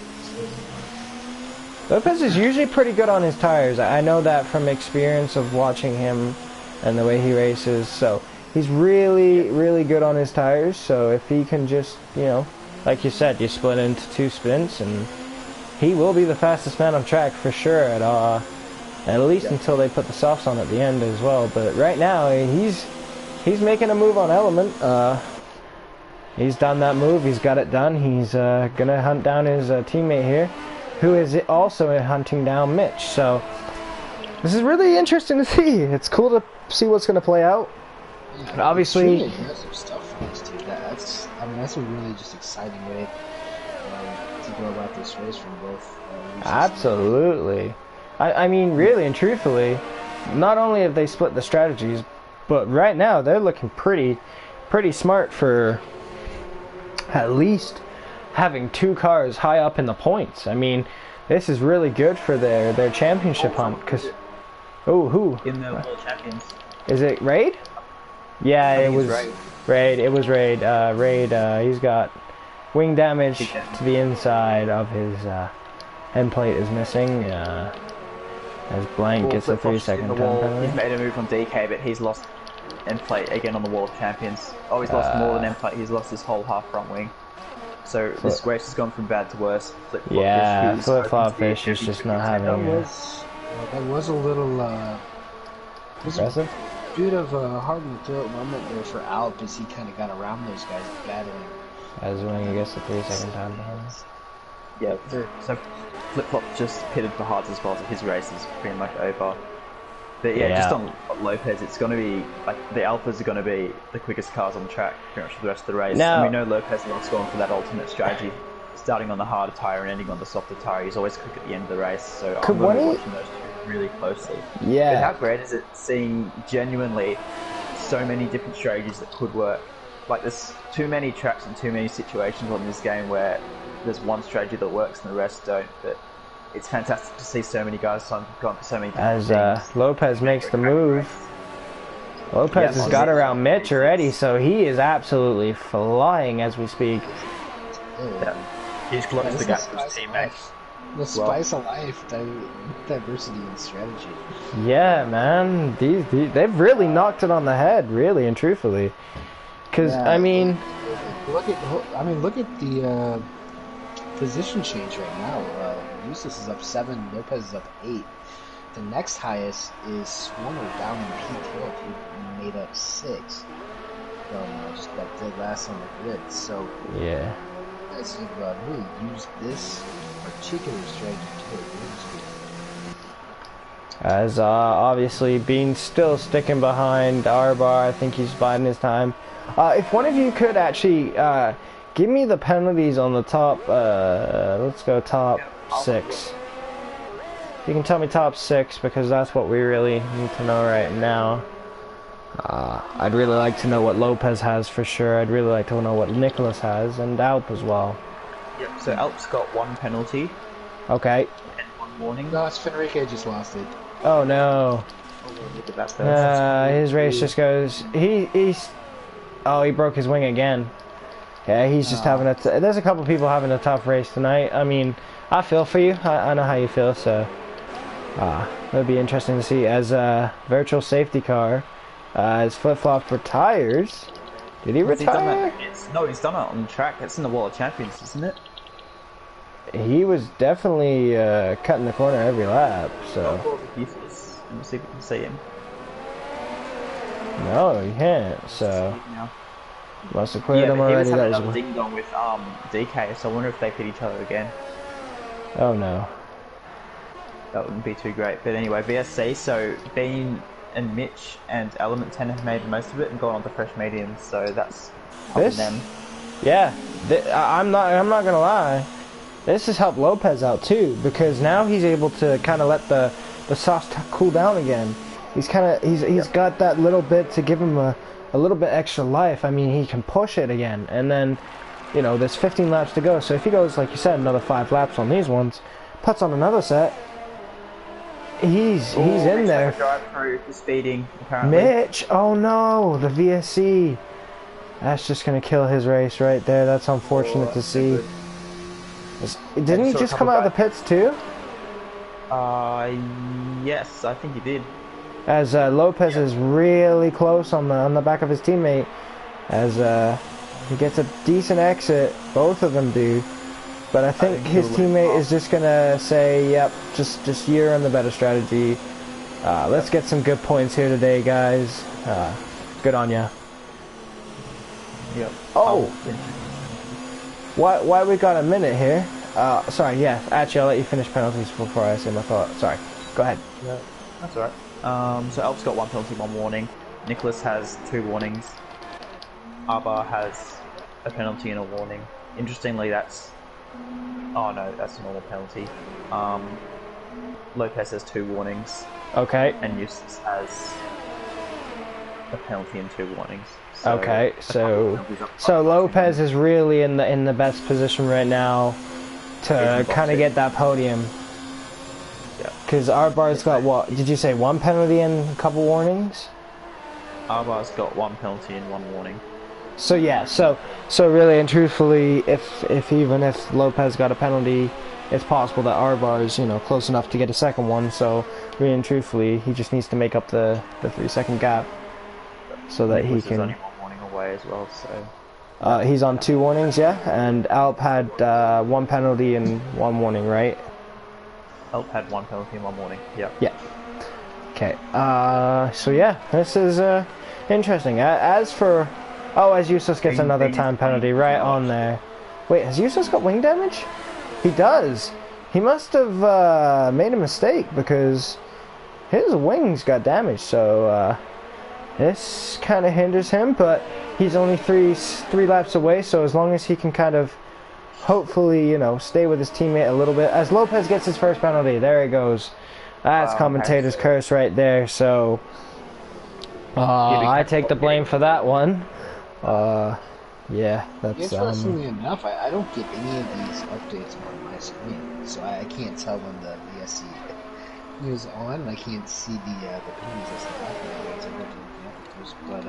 Lopez is usually pretty good on his tires. I know that from experience of watching him and the way he races. So he's really, really good on his tires. So if he can just, you know, like you said, you split into 2 sprints, and he will be the fastest man on track for sure at least until they put the softs on at the end as well. But right now he's making a move on Element. He's done that move. He's got it done. He's gonna hunt down his teammate here, who is also hunting down Mitch. So this is really interesting to see. It's cool to see what's going to play out. Yeah, but obviously, really aggressive stuff from this team. That's a really just exciting way to go about this race from both. Absolutely. I mean, really and truthfully, not only have they split the strategies, but right now they're looking pretty smart for at least having 2 cars high up in the points. I mean, this is really good for their championship hunt. Because who in the World Champions? Is it Raid? Yeah, it was Raid. It was Raid. Raid. He's got wing damage to the inside of his end plate is missing. As Blank gets a 3-second time penalty. He's made a move on DK, but he's lost end plate again on the World Champions. Oh, he's lost more than end plate. He's lost his whole half front wing. So this race has gone from bad to worse. Flip-flop fish is just not having that was a little aggressive. Bit of a hard in the throat moment there for Alp as he kind of got around those guys battling. As when he gets the 3-second time penalty. Yeah, so Flip-flop just pitted for Hards as well, so his race is pretty much over. But yeah, just on Lopez, it's going to be, like, the Alphas are going to be the quickest cars on the track pretty much for the rest of the race. Now, and we know Lopez loves going for that ultimate strategy, starting on the harder tyre and ending on the softer tyre. He's always quick at the end of the race, so I'm going to be watching those two really closely. Yeah. But how great is it seeing genuinely so many different strategies that could work? Like, there's too many tracks and too many situations on this game where there's one strategy that works and the rest don't, but it's fantastic to see so many guys gone for so many different things. Lopez makes the move. Lopez has got around Mitch already, so he is absolutely flying as we speak. Yeah. He's closed the gap to his teammates. The spice of life, diversity and strategy. Yeah, man. They've really knocked it on the head, really and truthfully. Because, I mean... Look at the position change right now. Eustace is up 7, Lopez is up 8. The next highest is Swarner down in P12, who made up 6. Just got dead last on the grid. So yeah, guys have really used this particular strategy to their advantage. As obviously being still sticking behind Arbar, I think he's biding his time. If one of you could actually give me the penalties on the top, let's go top 6. You can tell me top 6 because that's what we really need to know right now. I'd really like to know what Lopez has for sure. I'd really like to know what Nicholas has and Alp as well. Yep, so Alp's got 1 penalty. Okay. And 1 warning. No, it's Fenrique just lost it. Oh no. His race just goes. He broke his wing again. Yeah, he's just having a. There's a couple people having a tough race tonight. I mean, I feel for you. I know how you feel. So, it'll be interesting to see as a virtual safety car. His flip-flop retires. Did he retire? No, he's done it on the track. It's in the World Champions, isn't it? He was definitely cutting the corner every lap. So. Let me see if we can see him. No, you can't. So. Must have cleared him already. That was a ding dong with DK. So I wonder if they pit each other again. Oh no. That wouldn't be too great. But anyway, VSC. So Bean and Mitch and Element 10 have made the most of it and gone on to fresh mediums. So that's helping them. Yeah, I'm not gonna lie. This has helped Lopez out too because now he's able to kind of let the sauce cool down again. He's got that little bit to give him a little bit extra life. I mean, he can push it again, and then, you know, there's 15 laps to go. So if he goes, like you said, another 5 laps on these ones, Puts on another set. He's in there. Drive through for speeding, apparently. Mitch, oh no, the VSC. That's just gonna kill his race right there. That's unfortunate to see. Didn't he just come out of the pits too? Yes, I think he did. As Lopez is really close on the back of his teammate, as he gets a decent exit. Both of them do, but I think his teammate is just gonna say, "Yep, just you're on the better strategy. Let's get some good points here today, guys. Good on ya." Yep. Oh, why we got a minute here? Sorry, yeah. Actually, I'll let you finish penalties before I say my thought. Sorry. Go ahead. Yeah, that's alright. So Alp's got 1 penalty, 1 warning. Nicholas has 2 warnings. Arbar has a penalty and a warning. Interestingly, that's... Oh no, that's a normal penalty. Lopez has 2 warnings. Okay. And Eustace has a penalty and 2 warnings. So okay, so Lopez is really in the best position right now to kind of get that podium. Yeah. Because Arbar's got what? Did you say 1 penalty and a couple warnings? Arbar's got 1 penalty and 1 warning. So yeah, so really and truthfully, if even if Lopez got a penalty, it's possible that Arbar is, you know, close enough to get a second one. So really and truthfully, he just needs to make up the 3-second gap so that he can. Only 1 warning away as well, so. He's on 2 warnings, yeah, and Alp had 1 penalty and 1 warning, right? Alp had 1 penalty and 1 warning. Yep. Yeah. Okay. So yeah, this is interesting. As for as Eustace gets another time penalty right on there. Wait, has Eustace got wing damage? He does. He must have made a mistake because his wings got damaged. So this kind of hinders him, but he's only three laps away. So as long as he can kind of hopefully, you know, stay with his teammate a little bit. As Lopez gets his first penalty, there he goes. That's commentator's curse right there. So I take the blame for that one. Yeah, that's interestingly enough, I don't get any of these updates on my screen, so I can't tell when the VSC is on, and I can't see the penalties that's happening. But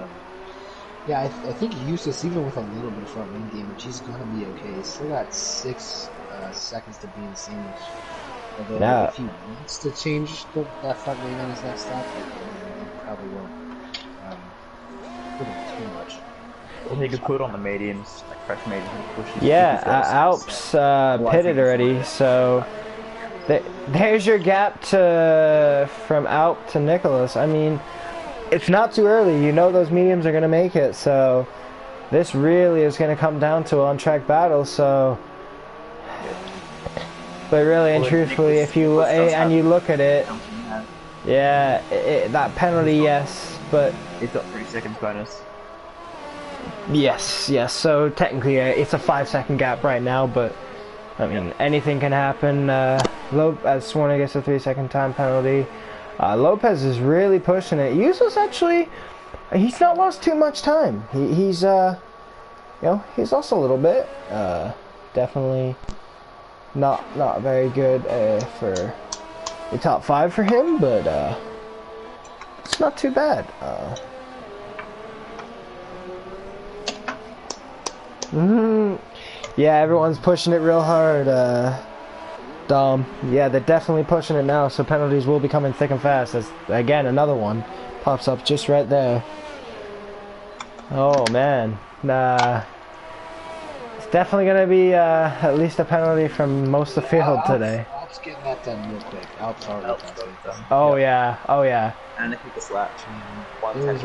yeah, I think Eustace, even with a little bit of front wing damage, he's gonna be okay. He's still got 6 seconds to be in sandwich. Although if he wants to change that front wing on his next stop, he probably won't put him too much. Well, he could put on the mediums, like fresh mediums, and push. Yeah, Alps pitted already, so there's your gap from Alp to Nicholas. I mean, it's not too early. You know those mediums are going to make it, so this really is going to come down to an on-track battle. So, but really and truthfully, if you look at it, yeah, that penalty, yes, but he's got 3 seconds bonus. Yes. So technically, it's a 5-second gap right now, but I mean anything can happen. As Swarner gets a 3-second time penalty. Lopez is really pushing it. Eustace actually, he's not lost too much time. He's you know, he's lost a little bit. Definitely not very good for the top 5 for him, but it's not too bad. Yeah, everyone's pushing it real hard. Dom. Yeah, they're definitely pushing it now, so penalties will be coming thick and fast. As again, another one pops up just right there. Oh man, it's definitely gonna be at least a penalty from most of the field today. Alp's getting that done real quick. Alp's already done. Oh yeah, oh yeah. And if he gets latch, there was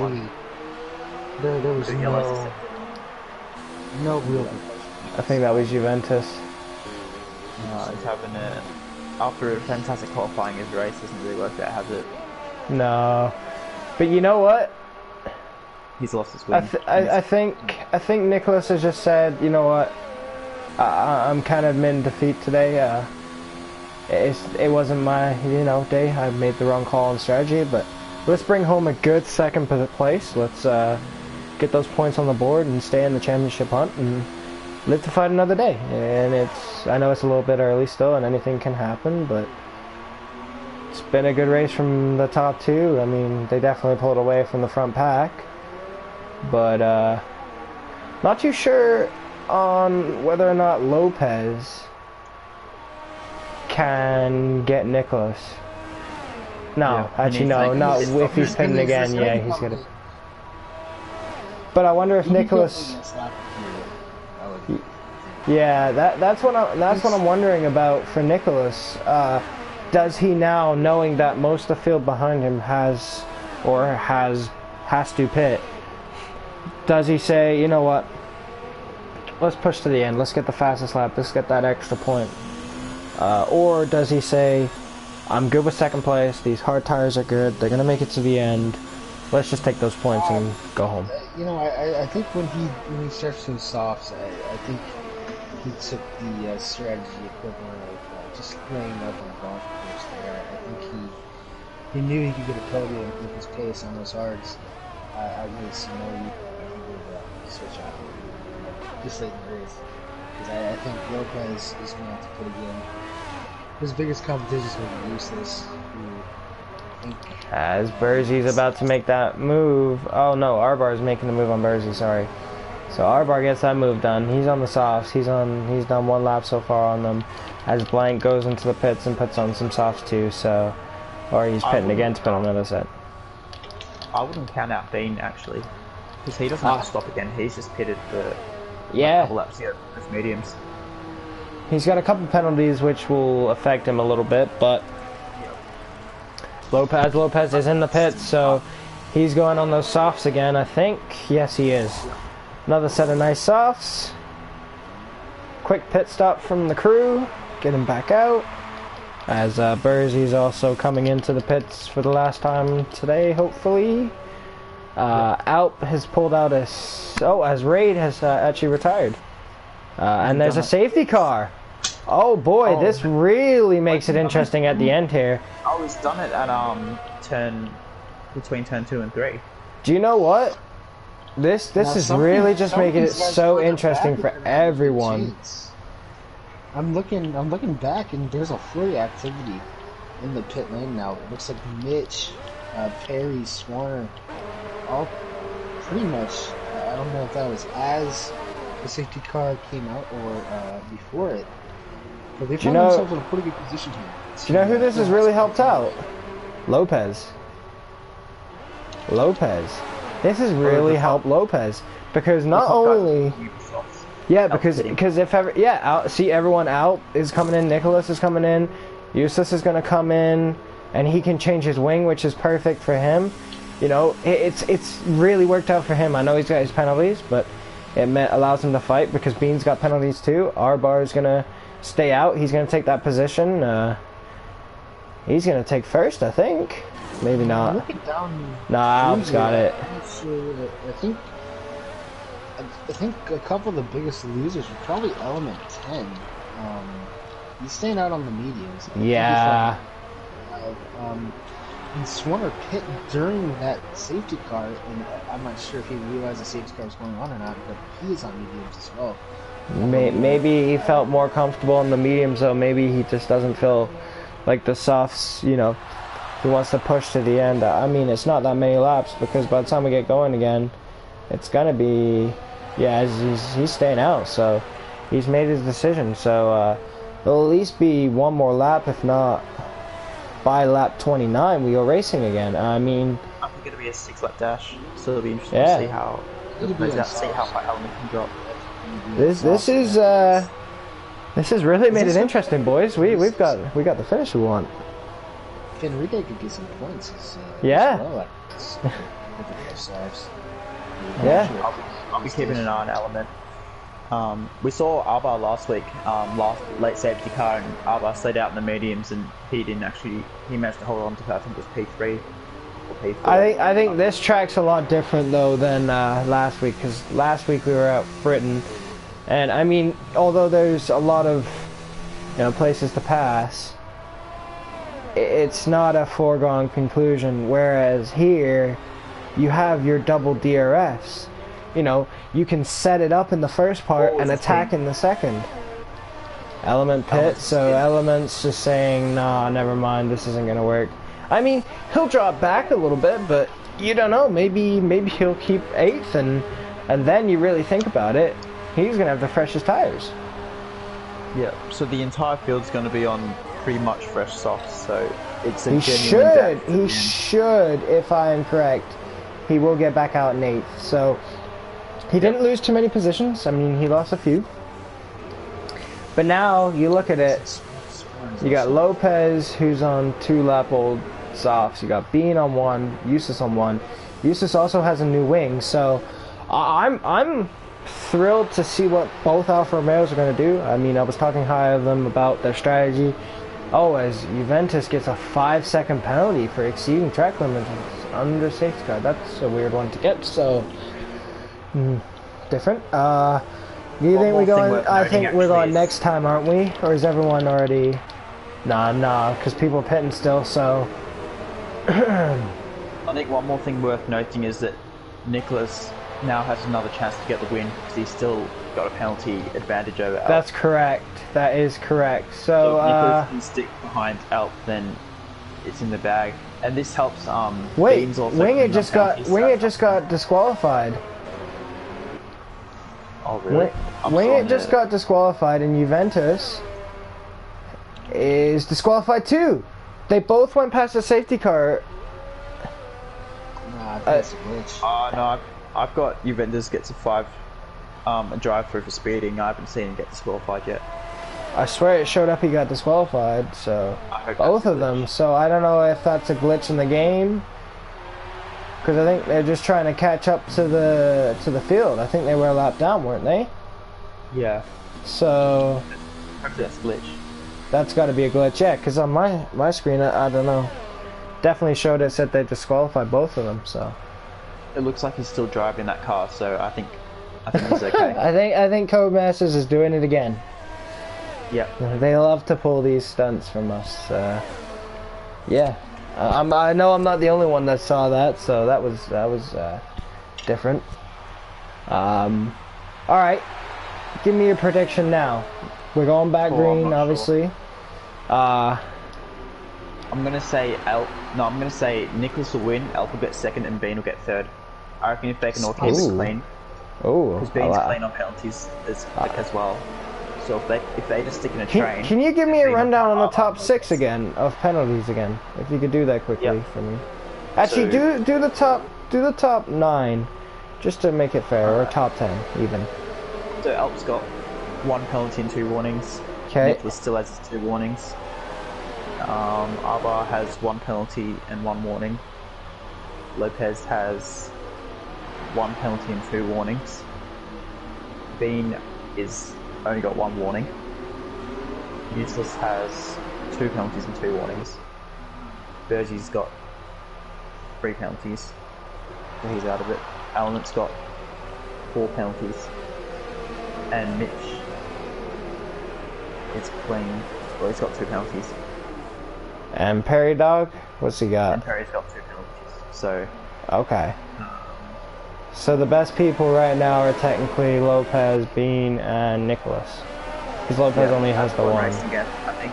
no real. I think that was Juventus. He's having after a fantastic qualifying, his race hasn't really worked out, has it? No, but you know what? He's lost his win. I think Nicholas has just said, you know what? I'm kind of in defeat today. It wasn't my day. I made the wrong call on strategy, but let's bring home a good second place. Let's get those points on the board and stay in the championship hunt and live to fight another day. And I know it's a little bit early still, and anything can happen, but it's been a good race from the top two. I mean, they definitely pulled away from the front pack, but not too sure on whether or not Lopez can get Nicholas. No, Yeah, actually no, not if he's pitting again. Yeah, he's gonna. But I wonder if Nicholas. Yeah, that's what I'm wondering about for Nicholas. Does he now, knowing that most of the field behind him has to pit? Does he say, you know what? Let's push to the end. Let's get the fastest lap. Let's get that extra point. Or does he say, I'm good with second place. These hard tires are good. They're gonna make it to the end. Let's just take those points and go home. You know, I think when he starts doing softs, I think he took the strategy equivalent of just laying up on the golf course there. I think he knew he could get a podium with his pace on those hards. I really see no reason why he would switch out just late in the race. Because I think Lopez is going to have to put again. His biggest competition is going to be useless. As Bursey's about to make that move. Oh no, Arbar's making the move on Bursey, sorry. So Arbar gets that move done. He's on the softs. He's done one lap so far on them. As Blank goes into the pits and puts on some softs too, so or he's pitting again to put on another set. I wouldn't count out Bean actually. Because he doesn't have to stop again, he's just pitted for a couple laps here, as mediums. He's got a couple penalties which will affect him a little bit, but Lopez is in the pits, so he's going on those softs again, I think. Yes, he is. Another set of nice softs. Quick pit stop from the crew. Get him back out. As Bursey's also coming into the pits for the last time today, hopefully. Alp has pulled out as Raid has actually retired. And there's a safety car. Oh boy, this really makes it interesting at the end here. Oh, he's done it at between turn 2 and 3. Do you know what? This is really just making it so interesting for everyone. I'm looking back and there's a flurry activity in the pit lane now. It looks like Mitch, Perry, Swarner, all pretty much. I don't know if that was as the safety car came out or before it. But they found themselves in a pretty good position here. Do you know who this has really helped out? Lopez. This has really helped Lopez because not only because if ever see everyone out is coming in, Nicholas is coming in, Eustace is going to come in, and he can change his wing, which is perfect for him. You know, it's really worked out for him. I know he's got his penalties, but it allows him to fight because Bean's got penalties too. Arbar is going to stay out. He's going to take that position. He's going to take first, I think. Maybe not. Looking down. Nah, Alp's got it. I think a couple of the biggest losers were probably Element 10. He's staying out on the mediums. Yeah. And Swarner pit during that safety car, and I'm not sure if he realized the safety car was going on or not, but he is on mediums as well. Maybe he felt more comfortable in the mediums, though. Maybe he just doesn't feel like the softs, you know, he wants to push to the end. I mean, it's not that many laps because by the time we get going again, it's going to be, yeah, he's staying out, so he's made his decision. So there'll at least be one more lap, if not by lap 29 we go racing again. I mean, I think it'll be a 6-lap dash, so it'll be interesting to see how far Element can drop. This has really made it interesting, boys. We got the finish we want. Enrique could get some points. Yeah. Yeah. I'll be keeping an eye on Element. We saw Alba last week, last late safety car, and Alba slid out in the mediums, and he managed to hold on to, I think it was P3 or P4. I think this track's a lot different though than last week, because last week we were at Britain, and I mean, although there's a lot of places to pass, it's not a foregone conclusion. Whereas here, you have your double DRFs. you know, you can set it up in the first part What was and his attack team? in the second. Element Pit, so Element's just saying, nah, never mind, this isn't gonna work. I mean, he'll drop back a little bit, but you don't know, maybe he'll keep 8th, and then you really think about it, he's gonna have the freshest tires. Yeah. So the entire field's going to be on pretty much fresh softs. So it's a He genuine should, if I am correct, he will get back out in 8th. So he didn't lose too many positions. I mean, he lost a few. But now you look at it, you got Lopez, who's on 2-lap-old softs. You got Bean on 1, Eustace on 1. Eustace also has a new wing, so I'm thrilled to see what both Alfa Romeos are going to do. I mean, I was talking high of them about their strategy. Oh, as Juventus gets a 5-second penalty for exceeding track limits under safety car. That's a weird one to get, so different. Do you think we're going? I think we're going next time, aren't we? Or is everyone already? Nah, because people are pitting still. So I think one more thing worth noting is that Nicholas now has another chance to get the win because he's still got a penalty advantage over Alp. That's correct. That is correct. So if Nicholas can stick behind Alp, then it's in the bag, and this helps. Wait, Beans also Wingett just got disqualified. Oh really? Wingett just got disqualified, and Juventus is disqualified too. They both went past the safety car. Nah, that's a glitch. No, I've got Juventus gets a 5 a drive through for speeding. I haven't seen him get disqualified yet. I swear it showed up he got disqualified, so both of them. So I don't know if that's a glitch in the game, because I think they're just trying to catch up to the field. I think they were a lap down, weren't they? Yeah. So Hopefully that's a glitch. that's got to be a glitch, yeah. Because on my screen, I don't know. Definitely showed it said they disqualified both of them. So It looks like he's still driving that car, so I think he's okay. I think Codemasters is doing it again. Yep. They love to pull these stunts from us. Yeah, I know I'm not the only one that saw that, so that was different. All right, give me your prediction now. We're going back green, obviously. I'm gonna say I'm gonna say Nicholas will win, Alp will get second, and Bean will get third. I reckon if they can all keep it clean, Oh, because Bean's clean on penalties as well. So if they just stick in a train. Can you give me a rundown on the top 6 again of penalties again? If you could do that quickly for me. Actually, So- do the top 9, just to make it fair, or top 10 even. So Alp's got 1 penalty and 2 warnings. Okay. Nicholas still has 2 warnings. Arbar has 1 penalty and 1 warning. Lopez has 1 penalty and 2 warnings. Bean is only got 1 warning. Useless has 2 penalties and 2 warnings. Bergie's got 3 penalties, so he's out of it. Element's got 4 penalties, and Mitch is clean. Well, he's got 2 penalties. And Perry Dog, what's he And got? Perry's got 2 penalties. So Okay. So the best people right now are technically Lopez, Bean, and Nicholas. Because Lopez only has the 1. race again, I think.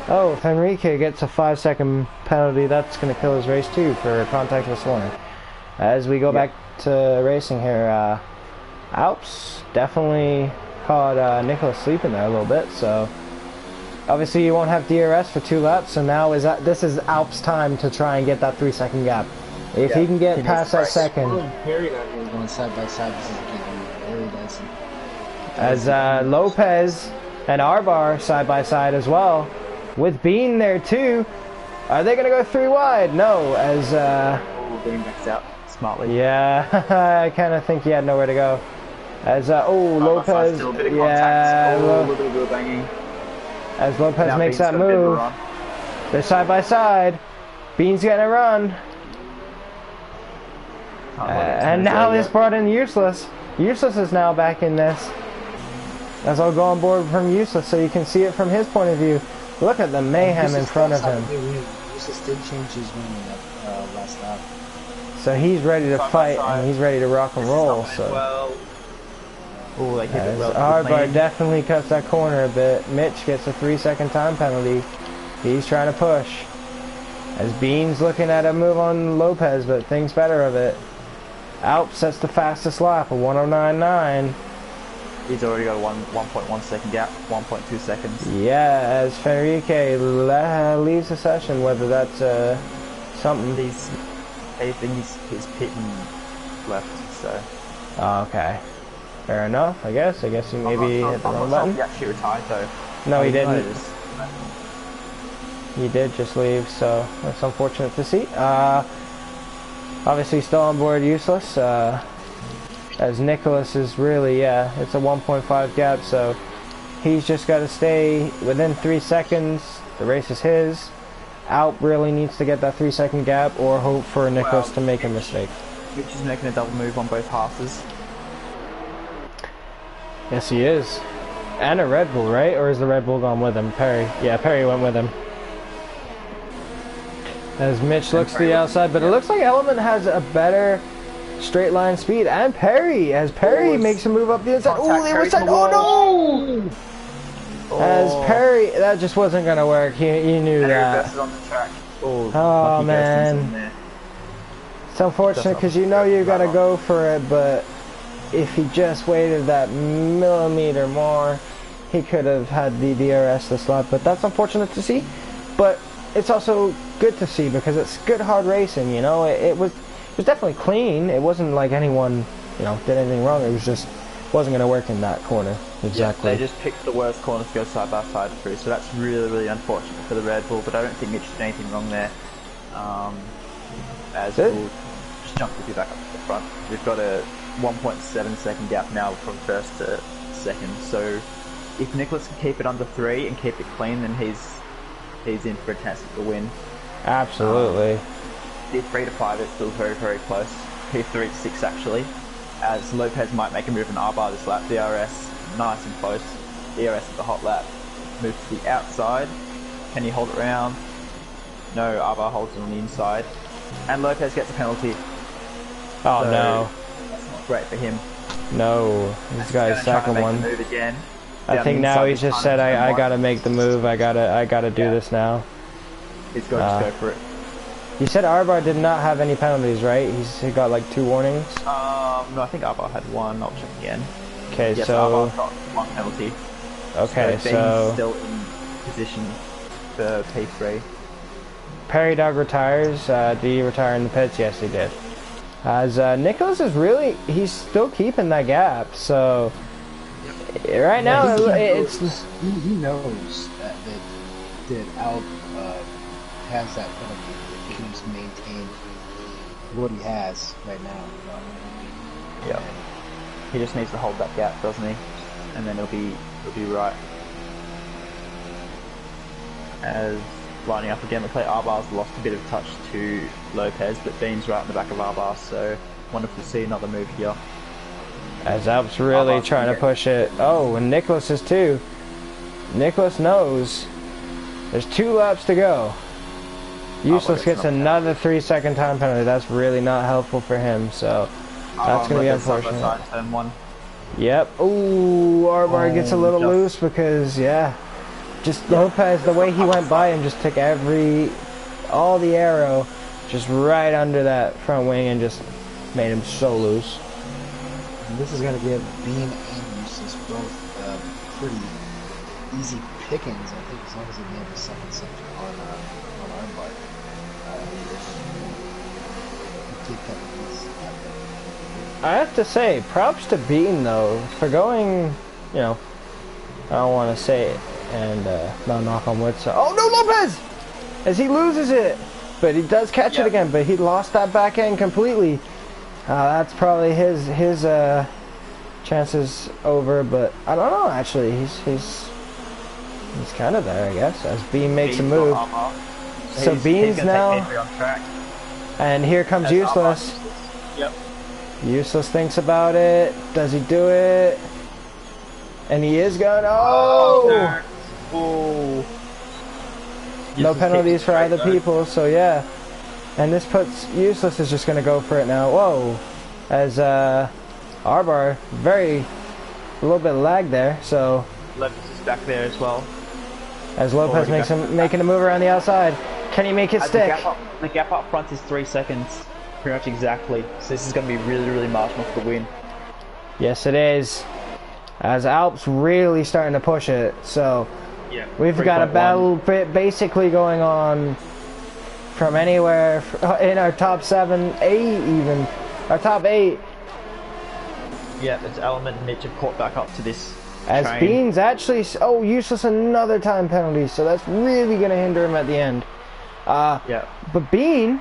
Oh, if Enrique gets a 5-second penalty, that's going to kill his race too for contact with Swarner. As we go back to racing here, Alps definitely caught Nicholas sleeping there a little bit, so obviously you won't have DRS for 2 laps, so now this is Alps' time to try and get that 3-second gap. If he can get past that second. Perry and I were going side by side. This is very dicey. As Lopez and Arbar side by side as well, with Bean there too. Are they going to go 3 wide? No, as Bean backs out smartly. yeah, I kind of think he had nowhere to go. As Lopez, Still a bit of contact. A little bit of banging. as Lopez Now makes Bean's that got a bit of a move, run. they're side by side. Bean's getting a run. And now this brought in Useless. Useless is now back in this. As I'll go on board from Useless so you can see it from his point of view. Look at the mayhem in front of him. Useless did change his wing last lap. So he's ready to Side by fight side. and he's ready to rock and roll. Stopping So. it well. Oh, they keep it As well. Hardbar definitely cuts that corner a bit. Mitch gets a 3-second time penalty. He's trying to push. As Bean's looking at a move on Lopez, but thinks better of it. Alp sets the fastest lap, a 1:09.9. He's already got a 1.1 second gap, 1.2 seconds. Yeah, as Fenrique leaves the session, whether that's something. I think he's pitting left, so. Okay. Fair enough, I guess. I guess he maybe hit the wrong button. He actually retired though. No, he didn't. Noticed. He did just leave, so that's unfortunate to see. Obviously still on board useless, as Nicholas is really, it's a 1.5 gap, so he's just got to stay within 3 seconds. The race is his. Alp really needs to get that 3-second gap or hope for Nicholas to make a mistake. Mitch is making a double move on both passes. Yes, he is. And a Red Bull, right? Or is the Red Bull gone with him? Perry. Yeah, Perry went with him. As Mitch looks to the outside, but it looks like Element has a better straight line speed. And Perry, as Perry makes a move up the inside. Oh, they were set. Oh, no! As Perry, that just wasn't going to work. You knew that. On the track. Oh, man. It's unfortunate because you know you got to go for it, but if he just waited that millimeter more, he could have had the DRS this lap. But that's unfortunate to see. But it's also good to see because it's good hard racing, you know. It was definitely clean. It wasn't like anyone, did anything wrong. It was just wasn't going to work in that corner. Exactly. Yeah, they just picked the worst corner to go side by side through, so that's really, really unfortunate for the Red Bull, but I don't think Mitch did anything wrong there. As we'll just jump with you back up to the front. We've got a 1.7 second gap now from first to second, so if Nicholas can keep it under 3 and keep it clean, then he's in for a chance to win. Absolutely. P3 to 5 is still very, very close. P3 to 6 actually, as Lopez might make a move in R-bar this lap. DRS nice and close. DRS at the hot lap. Move to the outside. Can he hold it round? No, R-bar holds it on the inside. And Lopez gets a penalty. Oh so no. That's not great for him. No, this guy's second one. Move again. I think now he's just said, I gotta make the move. I gotta do this now. He's got to just go for it. You said R-bar did not have any penalties, right? He got like 2 warnings. No, I think R-bar had 1. I'll check again. Okay, yes, so R-bar's got 1 penalty. okay, so still in position for P3. Perry Dog retires. Did he retire in the pits? Yes, he did. As Nicholas is he's still keeping that gap. So right now, he knows that Alp has that penalty. He can just maintain what he has right now. Yep. He just needs to hold that gap, doesn't he? And then he'll be right. As lining up again, looks like R-bar's lost a bit of touch to Lopez, but Bean's right in the back of R-bar, so wonderful to see another move here. As Alp's really trying to push it. Oh, and Nicholas is too. Nicholas knows. There's 2 laps to go. Useless gets another 3-second time penalty. That's really not helpful for him, so that's going to be unfortunate. Turn 1. Yep. Ooh, R-bar gets a little loose because, just Lopez, the way he went by him, just took all the arrow just right under that front wing and just made him so loose. And this is going to give Bean and Useless both pretty easy pickings, I think, as long as they get the second section on R-bar. I have to say, props to Bean though for going, I don't want to say it and not knock on wood. So, oh no, Lopez! As he loses it, but he does catch it again. But he lost that back end completely. That's probably his chances over. But I don't know. Actually, he's kind of there, I guess. As Bean makes a move. So Bean's now, and here comes Useless. Yep. Useless thinks about it. Does he do it? And he is going. Oh! Oh! No penalties for other people. So yeah, And this puts Useless is just going to go for it now. Whoa. As Arbar, a little bit of lag there. So Lopez is back there as well. as Lopez making a move around the outside. Can he make it stick? The gap up front is 3 seconds. Pretty much exactly. So this is going to be really, really marginal for the win. Yes, it is. As Alp's really starting to push it. So yeah, we've got a battle basically going on from anywhere in our top 7, 8 even. Our top 8. Yeah, it's Element and Mitch have caught back up to this. As train. Bean's actually, oh, Useless another time penalty, so that's really going to hinder him at the end. Yeah. But Bean,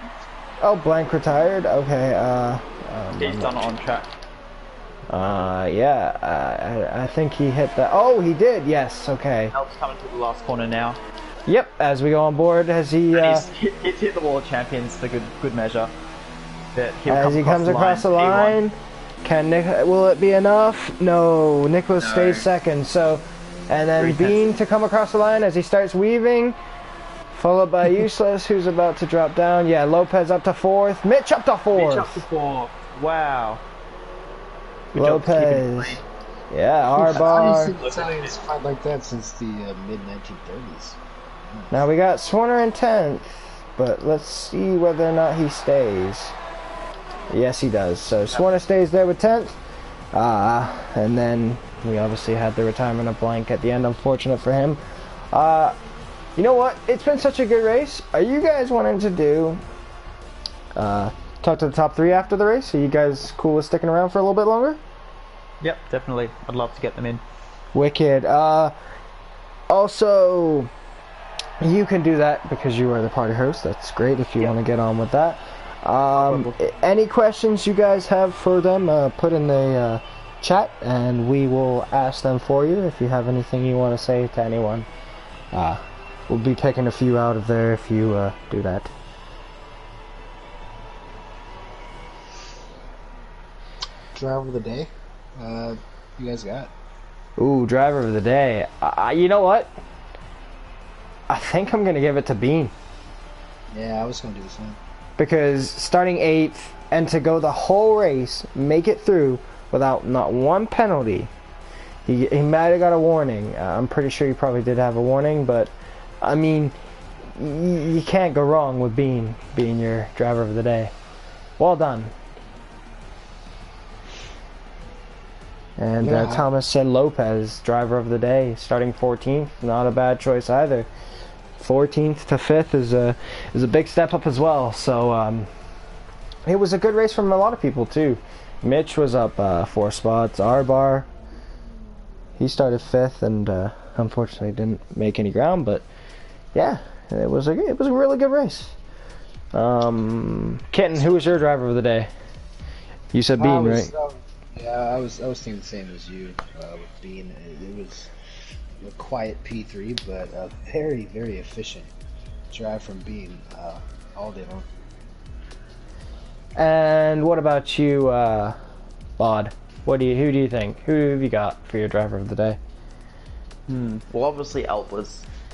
oh, Blank retired, okay, He's done it on track. yeah, I think he hit that, oh, he did, yes, okay. Help's coming to the last corner now. Yep, as we go on board, as he, he's hit the World Champions for good measure. As he comes across the line, will it be enough? No, Nicholas stays second, so, and then Bean to come across the line as he starts weaving, followed by Useless, who's about to drop down. Yeah, Lopez up to 4th, Mitch up to 4th. Mitch up to 4th, wow. Lopez, yeah, Arbar. Italians fight like that since the mid-1930s. Now we got Swarner in 10th, but let's see whether or not he stays. Yes, he does. So Swarner stays there with 10th. And then we obviously had the retirement of Blank at the end. Unfortunate for him. You know what? It's been such a good race. Are you guys wanting to do talk to the top 3 after the race? Are you guys cool with sticking around for a little bit longer? Yep, definitely. I'd love to get them in. Wicked. Also, you can do that because you are the party host. That's great if you want to get on with that. Any questions you guys have for them, put in the chat and we will ask them for you if you have anything you want to say to anyone. We'll be picking a few out of there if you do that. Driver of the day, you guys got? Ooh, driver of the day. You know what? I think I'm going to give it to Bean. Yeah, I was going to do the same. Because starting 8th and to go the whole race, make it through without not one penalty. He might have got a warning. I'm pretty sure he probably did have a warning, but I mean, you can't go wrong with Bean being your driver of the day. Well done. And Thomas said Lopez, driver of the day, starting 14th. Not a bad choice either. 14th to 5th is a big step up as well. So it was a good race from a lot of people too. Mitch was up 4 spots. Arbar, he started 5th and unfortunately didn't make any ground. But yeah, it was a really good race. Kitten, who was your driver of the day? You said Bean, right? Yeah, I was thinking the same as you with Bean. It was a quiet P3, but a very, very efficient drive from Bean all day long. And what about you, Bod? Who do you think? Who have you got for your driver of the day? Well, obviously Alp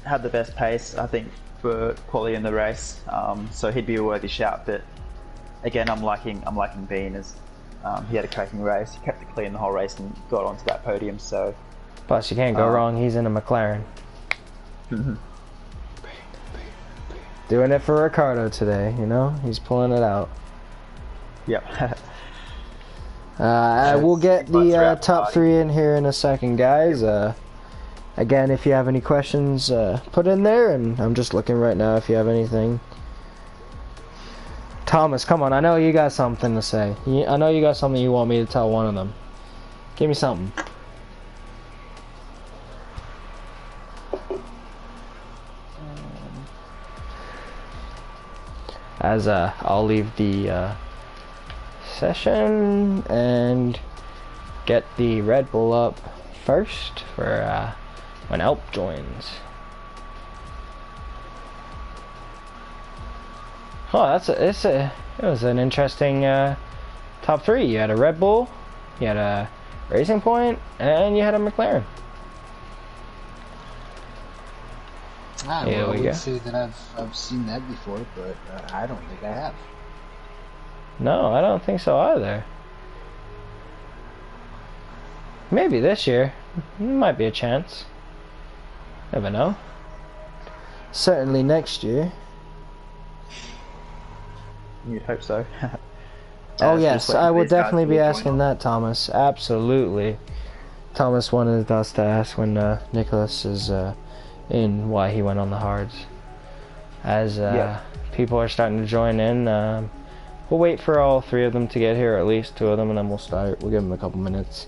had the best pace, I think, for quality in the race. So he'd be a worthy shout. But again, I'm liking Bean as he had a cracking race. He kept it clean the whole race and got onto that podium. So plus, you can't go wrong. He's in a McLaren. Doing it for Ricardo today. You know, he's pulling it out. Yep. We'll get the top 3 in here in a second, guys. Again, if you have any questions, put in there, and I'm just looking right now if you have anything. Thomas, come on, I know you got something to say. I know you got something you want me to tell one of them. Give me something. As I'll leave the session and get the Red Bull up first for when Alp joins. Oh, it was an interesting top 3. You had a Red Bull, you had a Racing Point, and you had a McLaren. Ah, Here well, I we would go. say that I've seen that before, but I don't think I have. No, I don't think so either. Maybe this year. Might be a chance. Never know. Certainly next year. You'd hope so. Oh So yes, just waiting I for will these guys definitely to be all join asking up. that, Thomas. Absolutely. Thomas wanted us to ask when Nicholas is in why he went on the hards. As Yep. people are starting to join in, we'll wait for all three of them to get here, or at least two of them, and then we'll start. We'll give them a couple minutes.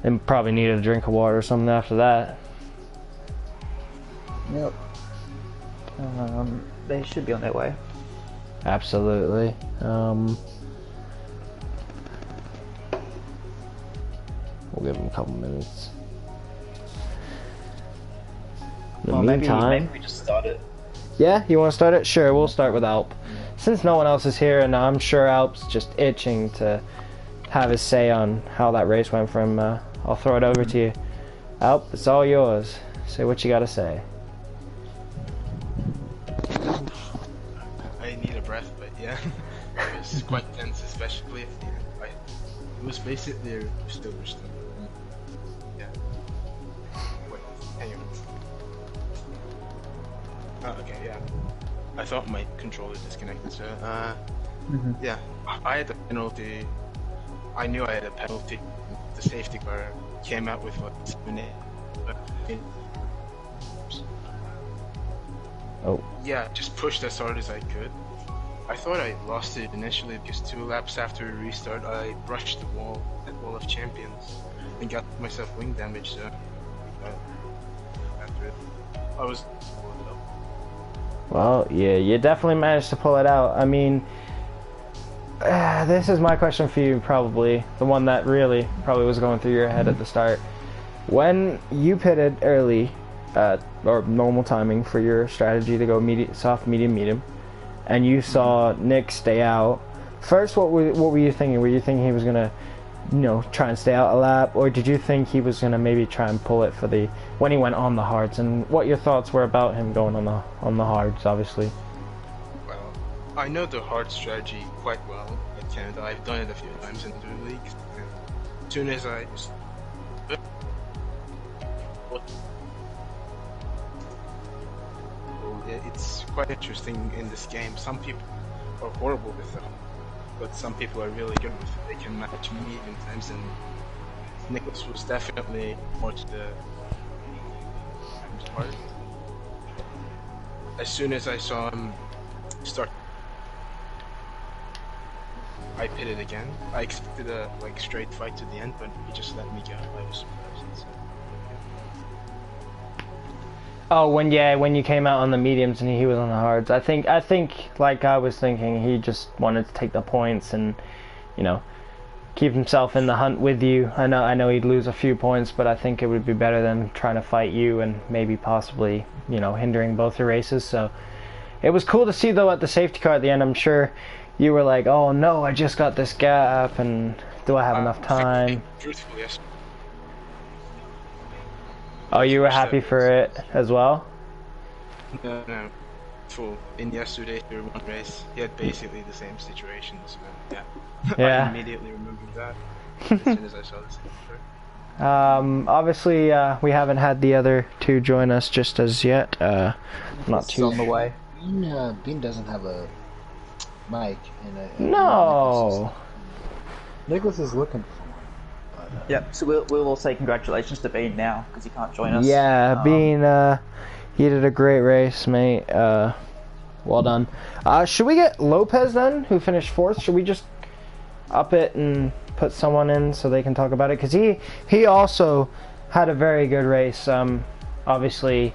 And probably need a drink of water or something after that. Yep. They should be on their way. Absolutely. We'll give them a couple minutes. In the Well, maybe meantime, we just start it. yeah, you want to start it? Sure, we'll start with Alp. Since no one else is here, and I'm sure Alp's just itching to have his say on how that race went for him, I'll throw it over to you. Alp, it's all yours. Say what you gotta say. I need a breath, but yeah, it was quite tense, especially at the end. It was basically still. Yeah. Wait, hang on. Okay, yeah. I thought my controller disconnected, so yeah. I had a penalty. I knew I had a penalty. The safety car came out with like 7 8. Oh. Yeah, just pushed as hard as I could. I thought I lost it initially because 2 laps after restart I brushed the wall at Wall of Champions and got myself wing damage, so after it, I was Well, yeah, you definitely managed to pull it out. I mean, this is my question for you, probably. The one that really probably was going through your head at the start. When you pitted early, or normal timing for your strategy to go soft, medium, and you saw Nick stay out, first, what were you thinking? Were you thinking he was going to, try and stay out a lap? Or did you think he was going to maybe try and pull it for when he went on the hards? And what your thoughts were about him going on the hards, obviously? well. I know the hard strategy quite well at Canada. I've done it a few times in the league. As soon as I it's quite interesting in this game. Some people are horrible with them, but some people are really good with it. They can match me in times, and Nicholas was definitely more to the hard. As soon as I saw him start, I pitted again. I expected a straight fight to the end, but he just let me go. I was surprised. So. Oh, when you came out on the mediums and he was on the hards, I think like I was thinking, he just wanted to take the points and, keep himself in the hunt with you. I know he'd lose a few points, but I think it would be better than trying to fight you and maybe possibly, hindering both your races. So it was cool to see though at the safety car at the end. I'm sure you were like, oh no, I just got this gap, and do I have enough time? Truthfully, yes. Oh, you were happy for it as well? No. Full. In yesterday's Tier 1 race, he had basically the same situation, so yeah. Yeah. I immediately remembered that as soon as I saw this picture. Obviously, we haven't had the other two join us just as yet. Not It's too. on the way. Bean doesn't have a mic. No. Nicholas is looking for one. Yep. So we'll all say congratulations to Bean now because he can't join us. Yeah, Bean, you did a great race, mate. Well done. Should we get Lopez then, who finished 4th? Should we just up it and put someone in so they can talk about it? Because he also had a very good race. Obviously,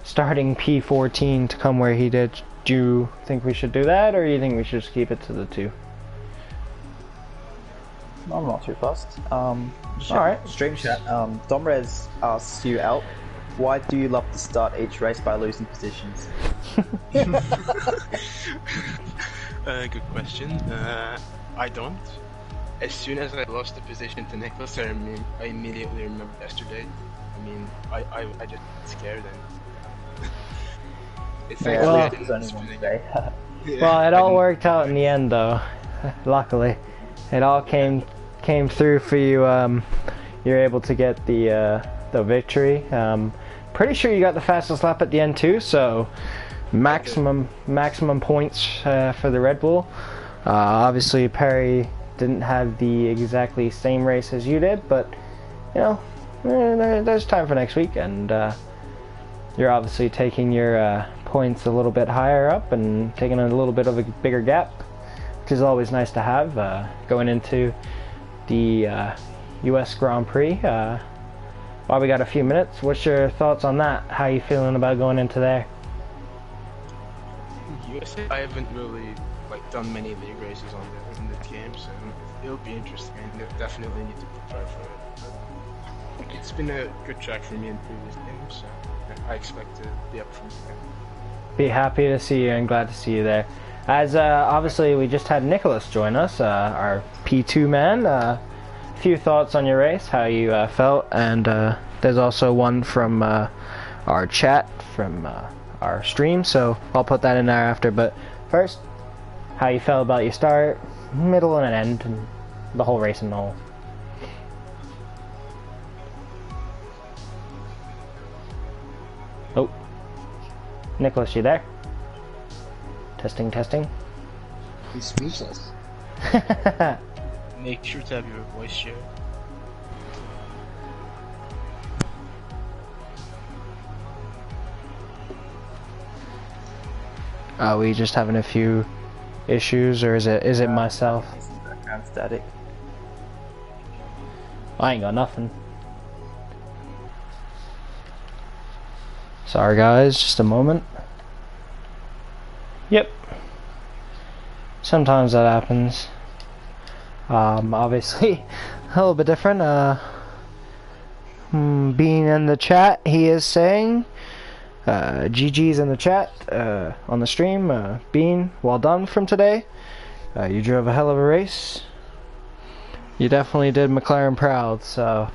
starting P14 to come where he did. Do you think we should do that, or do you think we should just keep it to the 2? I'm not too fussed. Alright. Stream chat. Domrez asks you, Alp, why do you love to start each race by losing positions? Good question. I don't. As soon as I lost the position to Nicholas, I immediately remembered yesterday. I mean, I just got scared and Thankfully, Well- I There's didn't only spin one it. today. Yeah, Well, it I all didn't- worked out in the end, though. Luckily, it all came through for you. You're able to get the victory. Pretty sure you got the fastest lap at the end too. So maximum points for the Red Bull. Obviously, Perry didn't have the exactly same race as you did, but you know, there's time for next week, and you're obviously taking your points a little bit higher up and taking a little bit of a bigger gap, which is always nice to have going into the US Grand Prix. While we got a few minutes, what's your thoughts on that? How you feeling about going into there? USA, I haven't really done many league races on the game, so it'll be interesting. I definitely need to prepare for it. It's been a good track for me in previous games, so I expect to be up from there. Be happy to see you and glad to see you there. As obviously we just had Nicholas join us, our P2 man. A few thoughts on your race, how you felt, and there's also one from our chat from our stream, so I'll put that in there after. But first, how you felt about your start, middle, and end, and the whole race and all. Oh, Nicholas, you there? Testing, testing. He's speechless. Make sure to have your voice shared. Are we just having a few issues, or is it myself? Some background static. I ain't got nothing. Sorry guys, just a moment. Yep. Sometimes that happens. Obviously a little bit different. Being in the chat, he is saying GG's in the chat on the stream. Bean, well done from today. You drove a hell of a race. You definitely did McLaren proud, so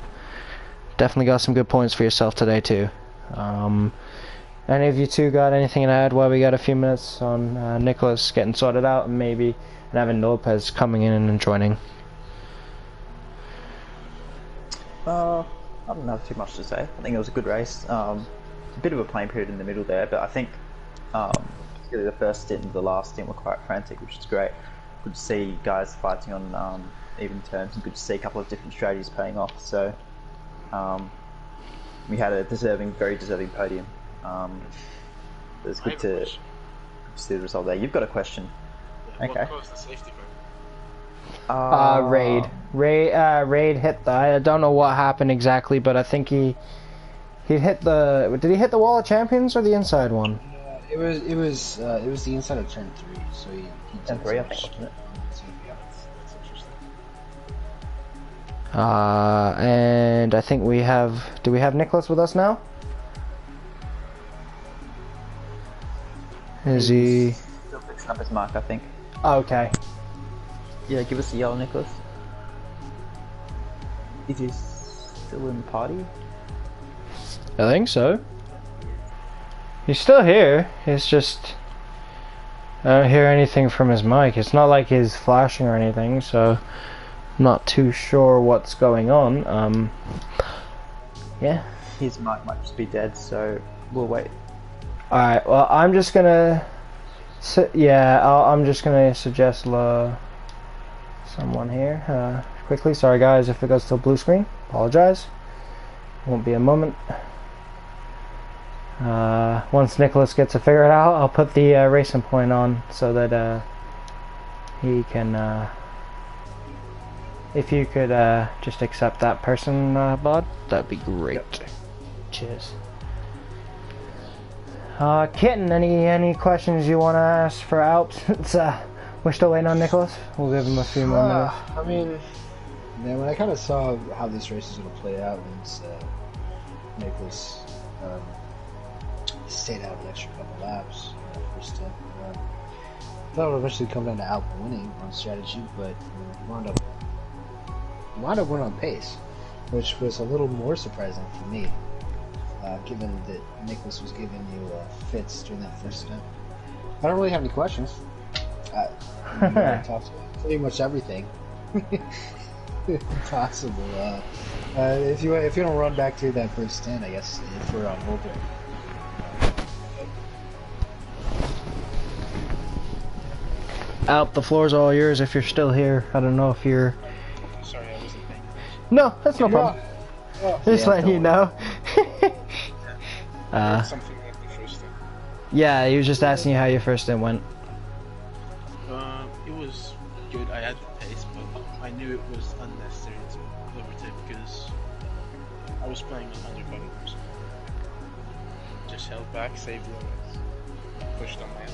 definitely got some good points for yourself today too. Any of you two got anything to add while we got a few minutes on Nicholas getting sorted out, and maybe Evan Lopez coming in and joining? I don't have too much to say. I think it was a good race. A bit of a playing period in the middle there, but I think particularly the first stint and the last stint were quite frantic, which is great. Good to see guys fighting on even terms, and good to see a couple of different strategies paying off. So we had a very deserving podium. It's good to see the result there. You've got a question. Yeah, Okay. What caused the safety car? Raid hit the, I don't know what happened exactly, but I think he hit the, did he hit the wall of champions or the inside one? It was the inside of turn 3, so he Turn did 3, I some think, sh- wasn't it? so, yeah, that's interesting. And I think do we have Nicholas with us now? Is he? Still fixing up his mark, I think. Okay. Yeah, give us a yell, Nicholas. Is he still in the party? I think so. He's still here. It's just I don't hear anything from his mic. It's not like he's flashing or anything, so I'm not too sure what's going on. Yeah. His mic might just be dead, so we'll wait. Alright, well, I'm just gonna I'm just gonna suggest someone here quickly. Sorry guys if it goes to blue screen, apologize. Won't be a moment. Once Nicholas gets it figured out, I'll put the racing point on so that he can if you could just accept that person, Bod, that'd be great. Yep. Cheers. Kitten, any questions you want to ask for Alps? We're still waiting on Nicholas. We'll give him a few more minutes. I mean, man, when I kind of saw how this race was going to play out, once Nicholas stayed out an extra couple laps, first stint, I thought it would eventually come down to Alp winning on strategy, but he wound up winning on pace, which was a little more surprising for me. given that Nicholas was giving you fits during that first stint? I don't really have any questions. We talked about pretty much everything possible. If you don't run back to that first stint, I guess if we're on hold there. Alp, the floor's all yours if you're still here. I don't know if you're... Sorry, I wasn't paying. No, that's no problem. Just letting you know. Something like the first thing. Yeah, he was just asking you how your first stint went. It was good. I had the pace, but I knew it was unnecessary to overtake because I was playing on undercutting. So just held back, saved limits, pushed on my own.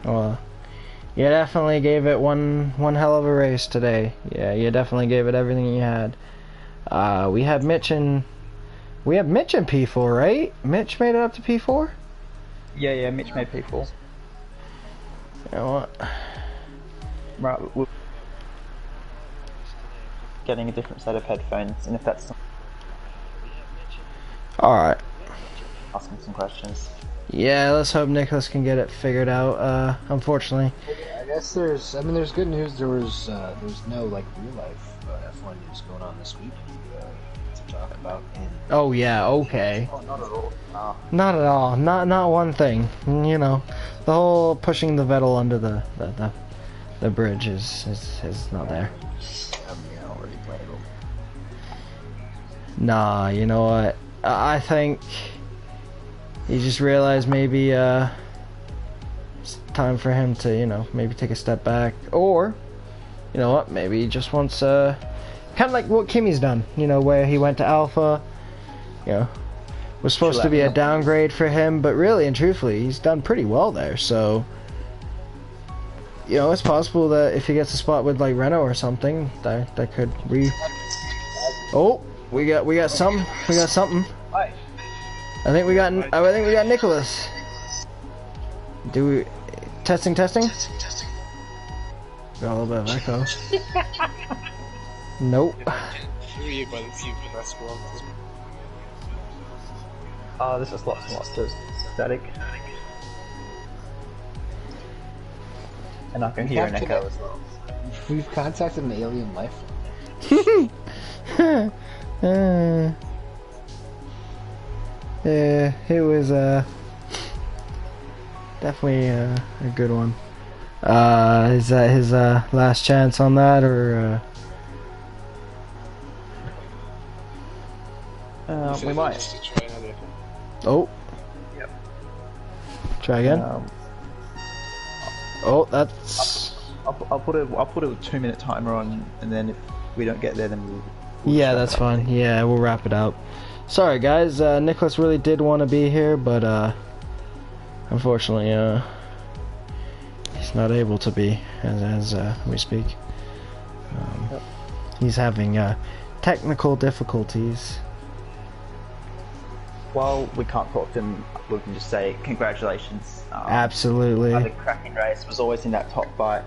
Well, you definitely gave it one hell of a race today. Yeah, you definitely gave it everything you had. We have Mitch in P4, right? Mitch made it up to P4? Yeah, Mitch made P4. You know what? Right, we're getting a different set of headphones, and if that's Alright. asking some questions. Yeah, let's hope Nicholas can get it figured out. Unfortunately. I guess there's good news. There's no like real life F1 news going on this week to talk about. Oh yeah, okay. Oh, not at all. Not at all. Not one thing. You know, the whole pushing the Vettel under the bridge is not there. Already played them. Nah, you know what? I think he just realized maybe it's time for him to, you know, maybe take a step back, or you know what? Maybe he just wants kind of like what Kimmy's done. You know, where he went to Alpha. You know, was supposed to be a downgrade for him, but really and truthfully, he's done pretty well there. So, you know, it's possible that if he gets a spot with like Renault or something, that could Oh, we got something. We got something. I think we got Nicholas. Do we testing? Got a little bit of echo. Nope. Oh, this is lots and lots of static. And I can hear an echo as well. We've contacted an alien life form. Yeah, it was definitely a good one. Is that his last chance on that, or we might. Oh. Yep. Try again. Oh, that's. I'll put a 2-minute timer on, and then if we don't get there, then we'll yeah, that's fine. Yeah, we'll wrap it up. Sorry guys, Nicholas really did want to be here, but unfortunately he's not able to be as we speak. Yep. He's having technical difficulties. While we can't talk to him, we can just say congratulations. Absolutely. Another cracking race, was always in that top fight.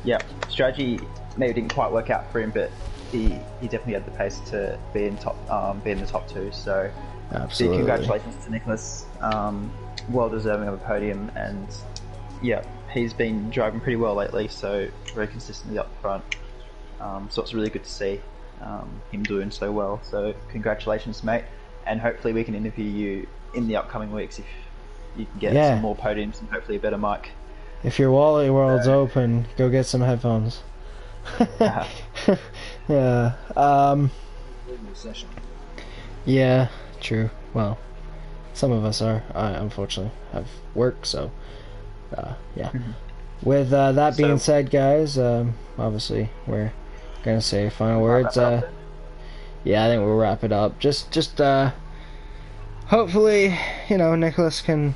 Yeah, strategy maybe didn't quite work out for him, but he definitely had the pace to be in the top two. So, absolutely. Big congratulations to Nicholas. Well deserving of a podium, and yeah, he's been driving pretty well lately. So very consistently up front. So it's really good to see him doing so well. So congratulations, mate, and hopefully we can interview you in the upcoming weeks if you can get some more podiums and hopefully a better mic. If your Wally World's open, go get some headphones. Yeah. Yeah, true. Well, some of us are. I unfortunately have work, so yeah. With that being said, guys, obviously we're gonna say final words. Yeah, I think we'll wrap it up. Just hopefully, you know, Nicholas can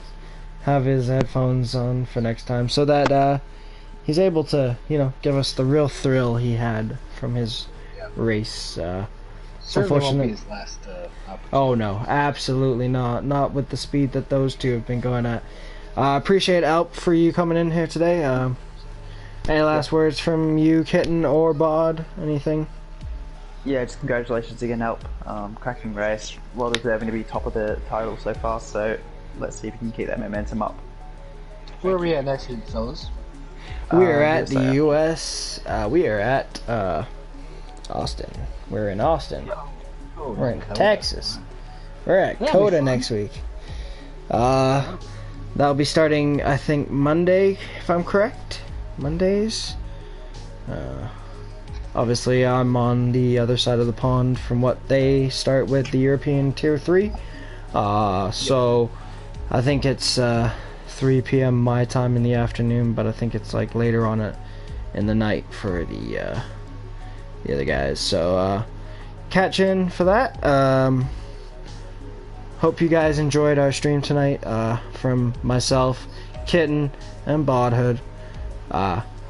have his headphones on for next time, so that he's able to, you know, give us the real thrill he had from his race. Certainly won't be his last opportunity. Oh no, absolutely not. Not with the speed that those two have been going at. Appreciate Alp for you coming in here today. Any last words from you, Kitten or Bod? Anything? Yeah, just congratulations again, Help. Cracking race. Well deserving to be top of the title so far, so let's see if we can keep that momentum up. Where are we at next week, fellas? We are at USA. the US. We are at Austin. We're in Austin. We're in Texas. We're at Coda next week. That'll be starting, I think, Monday, if I'm correct. Mondays. Obviously, I'm on the other side of the pond from what they start with, the European Tier 3. So, I think it's 3 p.m. my time in the afternoon, but I think it's like later on in the night for the other guys. So, catch in for that. Hope you guys enjoyed our stream tonight from myself, Kitten, and Bodhood.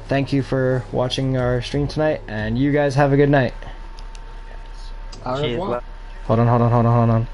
Thank you for watching our stream tonight, and you guys have a good night. Au revoir. Cheers. Hold on.